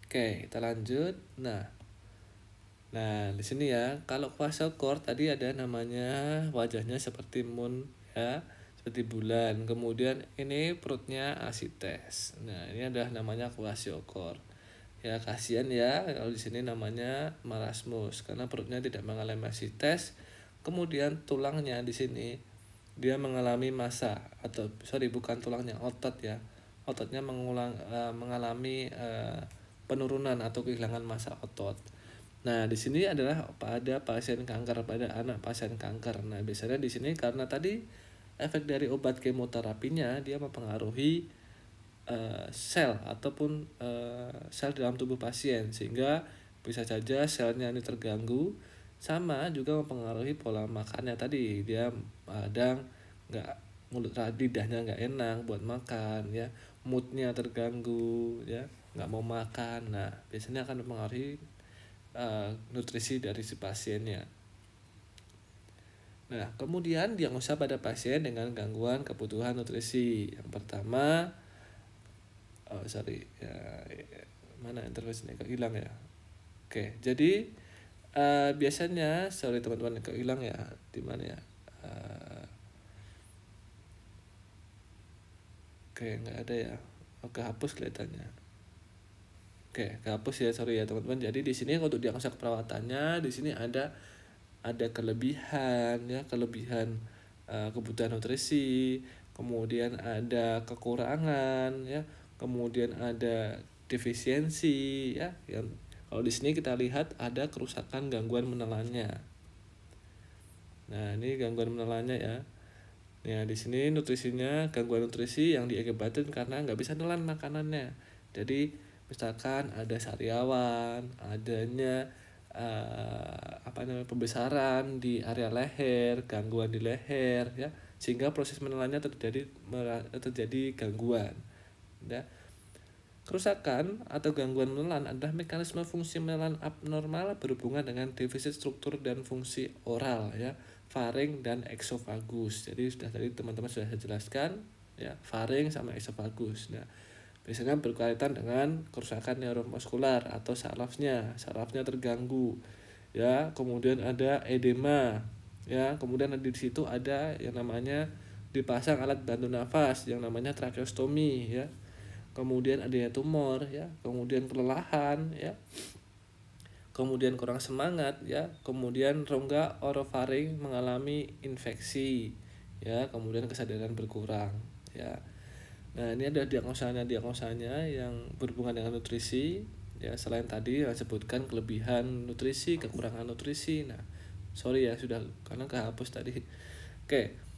Oke, kita lanjut. Nah, di sini ya, kalau kwashiorkor tadi ada namanya wajahnya seperti moon ya, seperti bulan. Kemudian ini perutnya asites. Nah, ini adalah namanya kwashiorkor. Ya, kasihan ya kalau di sini namanya marasmus karena perutnya tidak mengalami asites. Kemudian tulangnya di sini dia mengalami massa atau bukan tulangnya, otot ya. Ototnya mengalami penurunan atau kehilangan massa otot. Nah, di sini adalah pada pasien kanker, pada anak pasien kanker. Nah, biasanya di sini karena tadi efek dari obat kemoterapinya dia mempengaruhi sel ataupun sel dalam tubuh pasien, sehingga bisa saja selnya ini terganggu, sama juga mempengaruhi pola makannya tadi. Dia kadang lidahnya nggak enak buat makan ya, moodnya terganggu ya, nggak mau makan. Nah, biasanya akan mempengaruhi nutrisi dari si pasiennya. Nah, kemudian diagnosa pada pasien dengan gangguan kebutuhan nutrisi. Yang pertama, mana interface-nya kok hilang ya? Oke, jadi biasanya teman-teman kok hilang ya, di mana ya? Oke, nggak ada ya. Oke, hapus kelihatannya. Oke, hapus ya, sorry ya teman-teman. Jadi di sini untuk diagnosa keperawatannya di sini ada kelebihan ya, kebutuhan nutrisi, kemudian ada kekurangan ya, kemudian ada defisiensi ya. Yang kalau di sini kita lihat ada kerusakan gangguan menelannya. Nah, ini gangguan menelannya ya. Ya, di sini nutrisinya gangguan nutrisi yang diakibatkan karena nggak bisa nelan makanannya. Jadi misalkan ada sariawan, adanya pembesaran di area leher, gangguan di leher ya, sehingga proses menelannya terjadi gangguan ya. Kerusakan atau gangguan menelan adalah mekanisme fungsi menelan abnormal berhubungan dengan defisit struktur dan fungsi oral ya, faring dan eksofagus. Jadi sudah tadi teman-teman sudah saya jelaskan ya, faring sama eksofagus. Nah, biasanya berkaitan dengan kerusakan neuromuskular atau sarafnya terganggu ya, kemudian ada edema ya, kemudian di situ ada yang namanya dipasang alat bantu nafas yang namanya tracheostomi ya, kemudian adanya tumor ya, kemudian kelelahan ya, kemudian kurang semangat ya, kemudian rongga orofaring mengalami infeksi ya, kemudian kesadaran berkurang ya. Nah, ini ada diagnosanya yang berhubungan dengan nutrisi ya, selain tadi yang sebutkan kelebihan nutrisi, kekurangan nutrisi. Nah, sorry ya sudah karena kehapus tadi. Oke.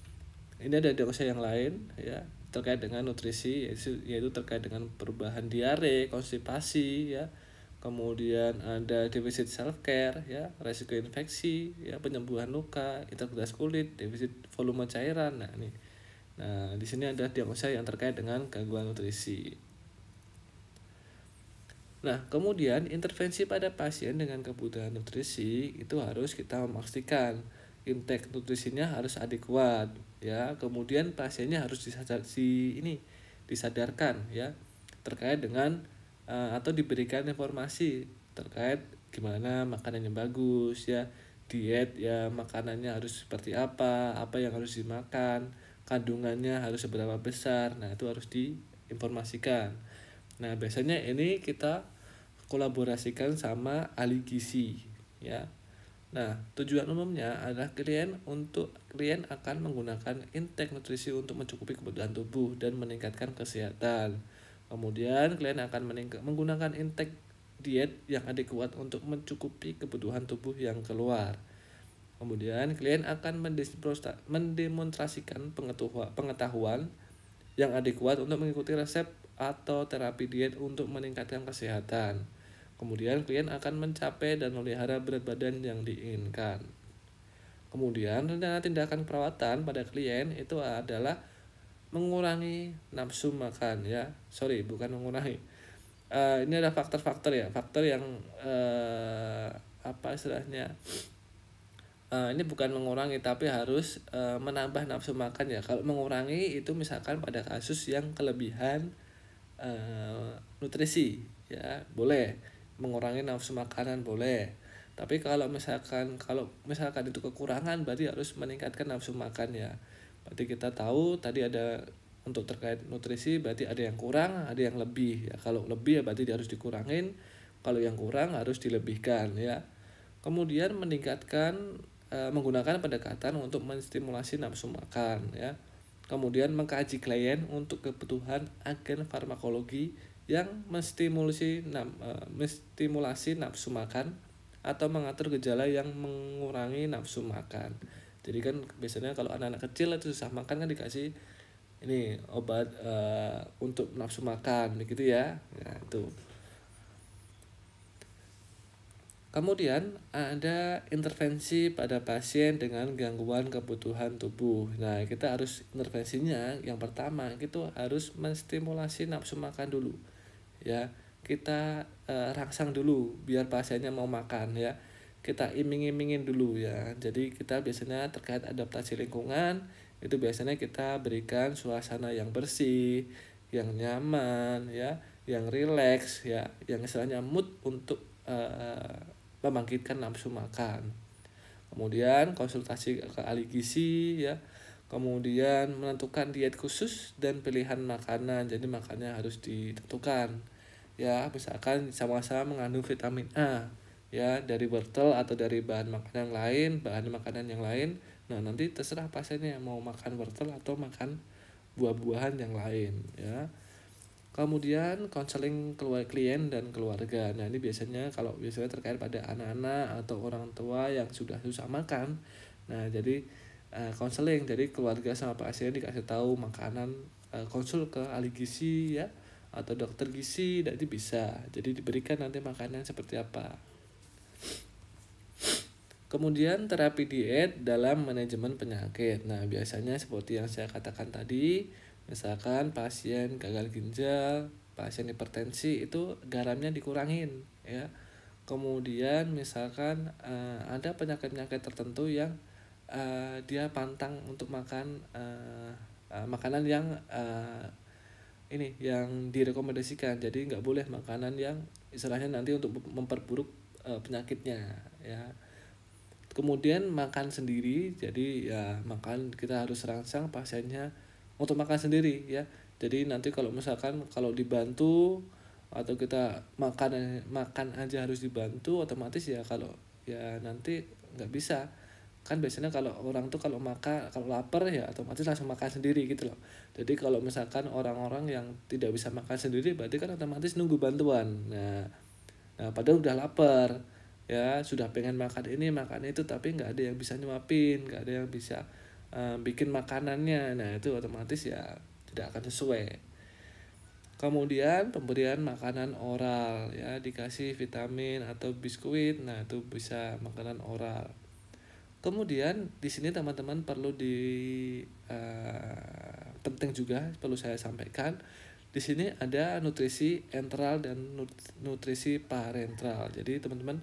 Ini ada diagnosa yang lain ya terkait dengan nutrisi, yaitu terkait dengan perubahan diare, konstipasi ya. Kemudian ada defisit self care ya, resiko infeksi ya, penyembuhan luka, integritas kulit, defisit volume cairan. Nah, di sini ada diagnosa yang terkait dengan gangguan nutrisi. Nah, kemudian intervensi pada pasien dengan kebutuhan nutrisi itu harus kita memastikan intake nutrisinya harus adekuat ya. Kemudian pasiennya harus disadarkan ya terkait dengan atau diberikan informasi terkait gimana makanan yang bagus ya, diet ya, makanannya harus seperti apa yang harus dimakan, kandungannya harus seberapa besar. Nah, itu harus diinformasikan. Nah, biasanya ini kita kolaborasikan sama ahli gizi ya. Nah, tujuan umumnya adalah klien akan menggunakan intake nutrisi untuk mencukupi kebutuhan tubuh dan meningkatkan kesehatan. Kemudian klien akan menggunakan intake diet yang adekuat untuk mencukupi kebutuhan tubuh yang keluar. Kemudian klien akan mendemonstrasikan pengetahuan yang adekuat untuk mengikuti resep atau terapi diet untuk meningkatkan kesehatan. Kemudian klien akan mencapai dan memelihara berat badan yang diinginkan. Kemudian rencana tindakan perawatan pada klien itu adalah mengurangi nafsu makan ya. Sorry, bukan mengurangi. Ini ada faktor-faktor ya, faktor yang apa istilahnya? Ini bukan mengurangi tapi harus menambah nafsu makan ya. Kalau mengurangi itu misalkan pada kasus yang kelebihan nutrisi ya, boleh mengurangi nafsu makanan boleh. Tapi kalau misalkan itu kekurangan berarti harus meningkatkan nafsu makan ya. Berarti kita tahu tadi ada untuk terkait nutrisi berarti ada yang kurang, ada yang lebih ya. Kalau lebih ya berarti harus dikurangin, kalau yang kurang harus dilebihkan ya. Kemudian meningkatkan menggunakan pendekatan untuk menstimulasi nafsu makan ya. Kemudian mengkaji klien untuk kebutuhan agen farmakologi yang menstimulasi nafsu makan atau mengatur gejala yang mengurangi nafsu makan. Jadi kan biasanya kalau anak-anak kecil itu susah makan kan dikasih ini obat untuk nafsu makan begitu ya. Nah, itu. Kemudian ada intervensi pada pasien dengan gangguan kebutuhan tubuh. Nah, kita harus intervensinya yang pertama itu harus menstimulasi nafsu makan dulu. Ya, kita rangsang dulu biar pasiennya mau makan ya. Kita iming-imingin dulu ya. Jadi kita biasanya terkait adaptasi lingkungan itu biasanya kita berikan suasana yang bersih, yang nyaman ya, yang rileks ya, yang istilahnya mood untuk membangkitkan nafsu makan. Kemudian konsultasi ke ahli gizi ya. Kemudian menentukan diet khusus dan pilihan makanan. Jadi makannya harus ditentukan. Ya, misalkan sama-sama mengandung vitamin A ya dari wortel atau dari bahan makanan yang lain. Nah, nanti terserah pasiennya mau makan wortel atau makan buah-buahan yang lain ya. Kemudian konseling klien dan keluarga. Nah, ini biasanya terkait pada anak-anak atau orang tua yang sudah susah makan. Nah, jadi konseling dari keluarga sama pasien dikasih tahu makanan, konsul ke ahli gizi ya atau dokter gizi, nanti bisa. Jadi diberikan nanti makanan seperti apa. Kemudian terapi diet dalam manajemen penyakit. Nah, biasanya seperti yang saya katakan tadi, misalkan pasien gagal ginjal, pasien hipertensi itu garamnya dikurangin ya. Kemudian misalkan ada penyakit-penyakit tertentu yang dia pantang untuk makan makanan yang ini yang direkomendasikan. Jadi nggak boleh makanan yang istilahnya nanti untuk memperburuk penyakitnya ya. Kemudian makan sendiri, jadi ya makan kita harus rangsang pasiennya untuk makan sendiri ya. Jadi nanti kalau misalkan kalau dibantu atau kita makan aja harus dibantu, otomatis ya kalau ya nanti nggak bisa. Kan biasanya kalau orang tuh kalau lapar ya otomatis langsung makan sendiri gitu loh. Jadi kalau misalkan orang-orang yang tidak bisa makan sendiri berarti kan otomatis nunggu bantuan. Nah padahal udah lapar ya, sudah pengen makan ini makan itu, tapi nggak ada yang bisa nyuapin, nggak ada yang bisa bikin makanannya. Nah itu otomatis ya tidak akan sesuai. Kemudian pemberian makanan oral ya, dikasih vitamin atau biskuit, nah itu bisa makanan oral. Kemudian di sini teman-teman perlu penting juga perlu saya sampaikan. Di sini ada nutrisi enteral dan nutrisi parentral. Jadi teman-teman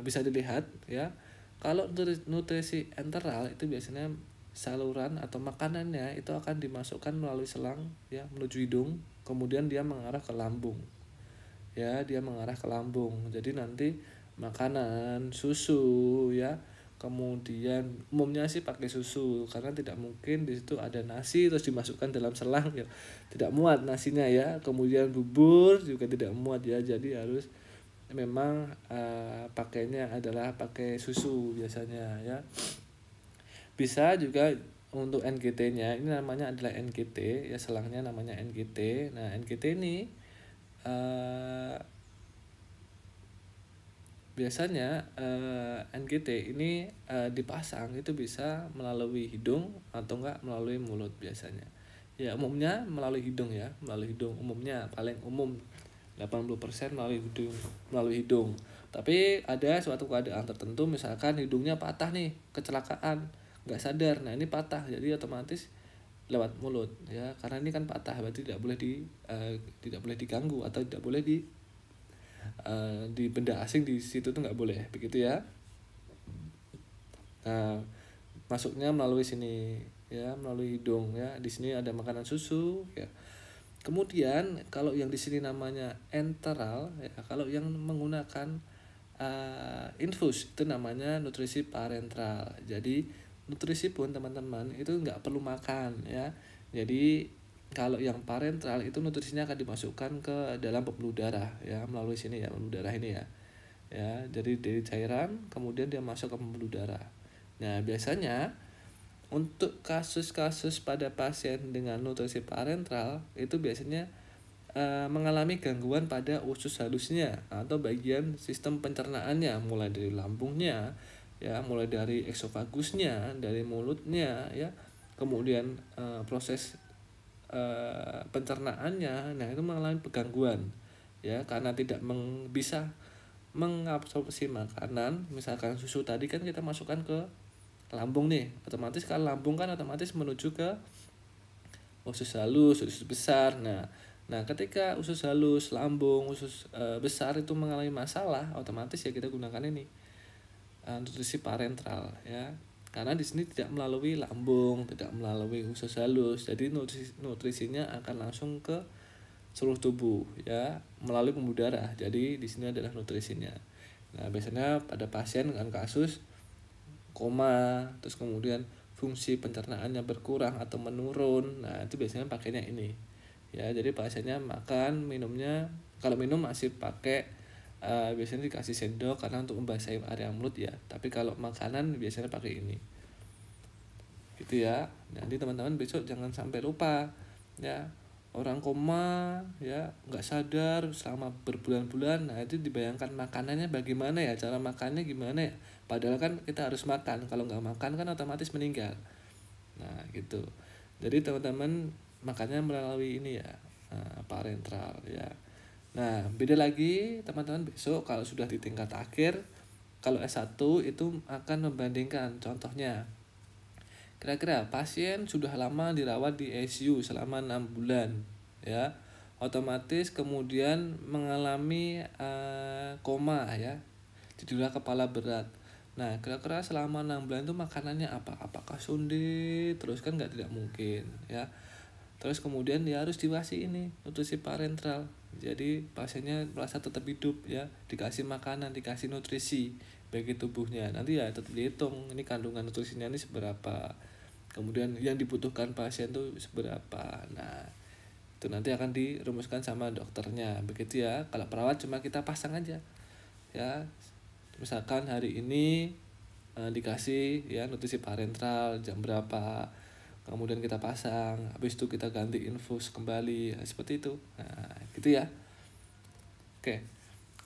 bisa dilihat ya, kalau nutrisi enteral itu biasanya saluran atau makanannya itu akan dimasukkan melalui selang ya menuju hidung, kemudian dia mengarah ke lambung ya, dia mengarah ke lambung. Jadi nanti makanan susu ya, kemudian umumnya sih pakai susu karena tidak mungkin di situ ada nasi terus dimasukkan dalam selang ya, tidak muat nasinya ya. Kemudian bubur juga tidak muat ya, jadi harus memang pakainya adalah pakai susu biasanya ya. Bisa juga untuk NGT-nya, ini namanya adalah NGT ya, selangnya namanya NGT. Nah NGT ini biasanya NGT ini dipasang itu bisa melalui hidung atau enggak melalui mulut biasanya. Ya umumnya melalui hidung ya, melalui hidung umumnya, paling umum 80% melalui hidung. Tapi ada suatu keadaan tertentu, misalkan hidungnya patah nih, kecelakaan, nggak sadar, nah ini patah, jadi otomatis lewat mulut ya, karena ini kan patah, berarti tidak boleh diganggu atau tidak boleh di benda asing di situ tuh nggak boleh begitu ya. Nah masuknya melalui sini ya, melalui hidung ya. Di sini ada makanan susu ya. Kemudian kalau yang di sini namanya enteral ya, kalau yang menggunakan infus itu namanya nutrisi parentral. Jadi nutrisi pun teman-teman itu nggak perlu makan ya. Jadi kalau yang parentral itu nutrisinya akan dimasukkan ke dalam pembuluh darah ya, melalui sini ya, pembuluh darah ini ya. Ya, jadi dari cairan kemudian dia masuk ke pembuluh darah. Nah, biasanya untuk kasus-kasus pada pasien dengan nutrisi parentral itu biasanya mengalami gangguan pada usus halusnya atau bagian sistem pencernaannya, mulai dari lambungnya ya, mulai dari esofagusnya, dari mulutnya ya, kemudian proses pencernaannya, nah itu mengalami gangguan ya, karena tidak bisa mengabsorpsi makanan. Misalkan susu tadi kan kita masukkan ke lambung nih, otomatis kan lambung kan otomatis menuju ke usus halus, usus besar. Nah ketika usus halus, lambung, usus besar itu mengalami masalah, otomatis ya kita gunakan ini nutrisi parentral ya, karena di sini tidak melalui lambung, tidak melalui usus halus, jadi nutrisinya akan langsung ke seluruh tubuh ya, melalui pembuluh darah. Jadi di sini adalah nutrisinya. Nah biasanya pada pasien dengan kasus koma, terus kemudian fungsi pencernaannya berkurang atau menurun, nah itu biasanya pakainya ini ya. Jadi pasiennya makan, minumnya, kalau minum masih pakai biasanya dikasih sendok karena untuk membasahi area mulut ya, tapi kalau makanan biasanya pakai ini gitu ya. Nanti teman-teman besok jangan sampai lupa ya, orang koma ya nggak sadar selama berbulan-bulan, nah itu dibayangkan makanannya bagaimana ya, cara makannya gimana ya, padahal kan kita harus makan, kalau nggak makan kan otomatis meninggal. Nah gitu, jadi teman-teman makannya melalui ini ya, parentral ya. Nah beda lagi teman-teman besok kalau sudah di tingkat akhir, kalau S1 itu akan membandingkan. Contohnya kira-kira pasien sudah lama dirawat di ICU selama 6 bulan ya, otomatis kemudian mengalami koma ya, cedera kepala berat. Nah, kira-kira selama 6 bulan itu makanannya apa? Apakah suntik? Terus kan nggak, tidak mungkin ya. Terus kemudian dia harus dikasih ini, nutrisi parenteral. Jadi pasiennya merasa tetap hidup ya, dikasih makanan, dikasih nutrisi bagi tubuhnya. Nanti ya tetap dihitung ini kandungan nutrisinya ini seberapa. Kemudian yang dibutuhkan pasien tuh seberapa. Nah, itu nanti akan dirumuskan sama dokternya. Begitu ya. Kalau perawat cuma kita pasang aja. Ya, misalkan hari ini dikasih ya nutrisi parenteral jam berapa, kemudian kita pasang, habis itu kita ganti infus kembali, nah, seperti itu. Nah, gitu ya. Oke.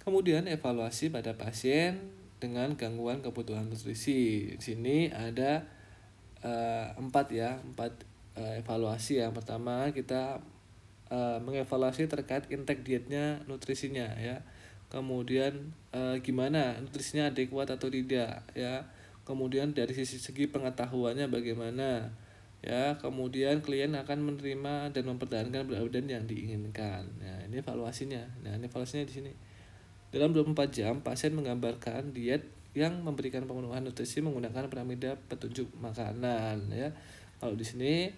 Kemudian evaluasi pada pasien dengan gangguan kebutuhan nutrisi. Di sini ada 4 ya, 4 evaluasi. Yang pertama kita mengevaluasi terkait intake dietnya, nutrisinya ya. Kemudian gimana nutrisinya adekuat atau tidak ya. Kemudian dari segi pengetahuannya bagaimana ya. Kemudian klien akan menerima dan mempertahankan berat badan yang diinginkan. Nah, ini evaluasinya. Nah, ini evaluasinya di sini. Dalam 24 jam pasien menggambarkan diet yang memberikan pemenuhan nutrisi menggunakan piramida petunjuk makanan ya. Kalau di sini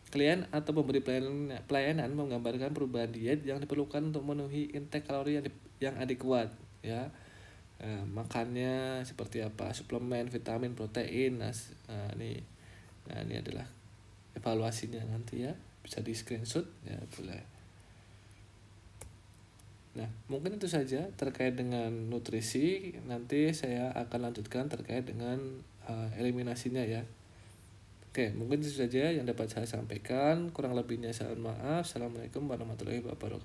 klien atau pemberi pelayanan menggambarkan perubahan diet yang diperlukan untuk memenuhi intake kalori yang adekuat ya. Makannya seperti apa, suplemen, vitamin, protein. Nah, ini adalah evaluasinya nanti ya, bisa di screenshot ya, boleh. Nah, mungkin itu saja terkait dengan nutrisi. Nanti saya akan lanjutkan terkait dengan eliminasinya ya. Oke, mungkin itu saja yang dapat saya sampaikan. Kurang lebihnya saya mohon maaf. Assalamualaikum warahmatullahi wabarakatuh.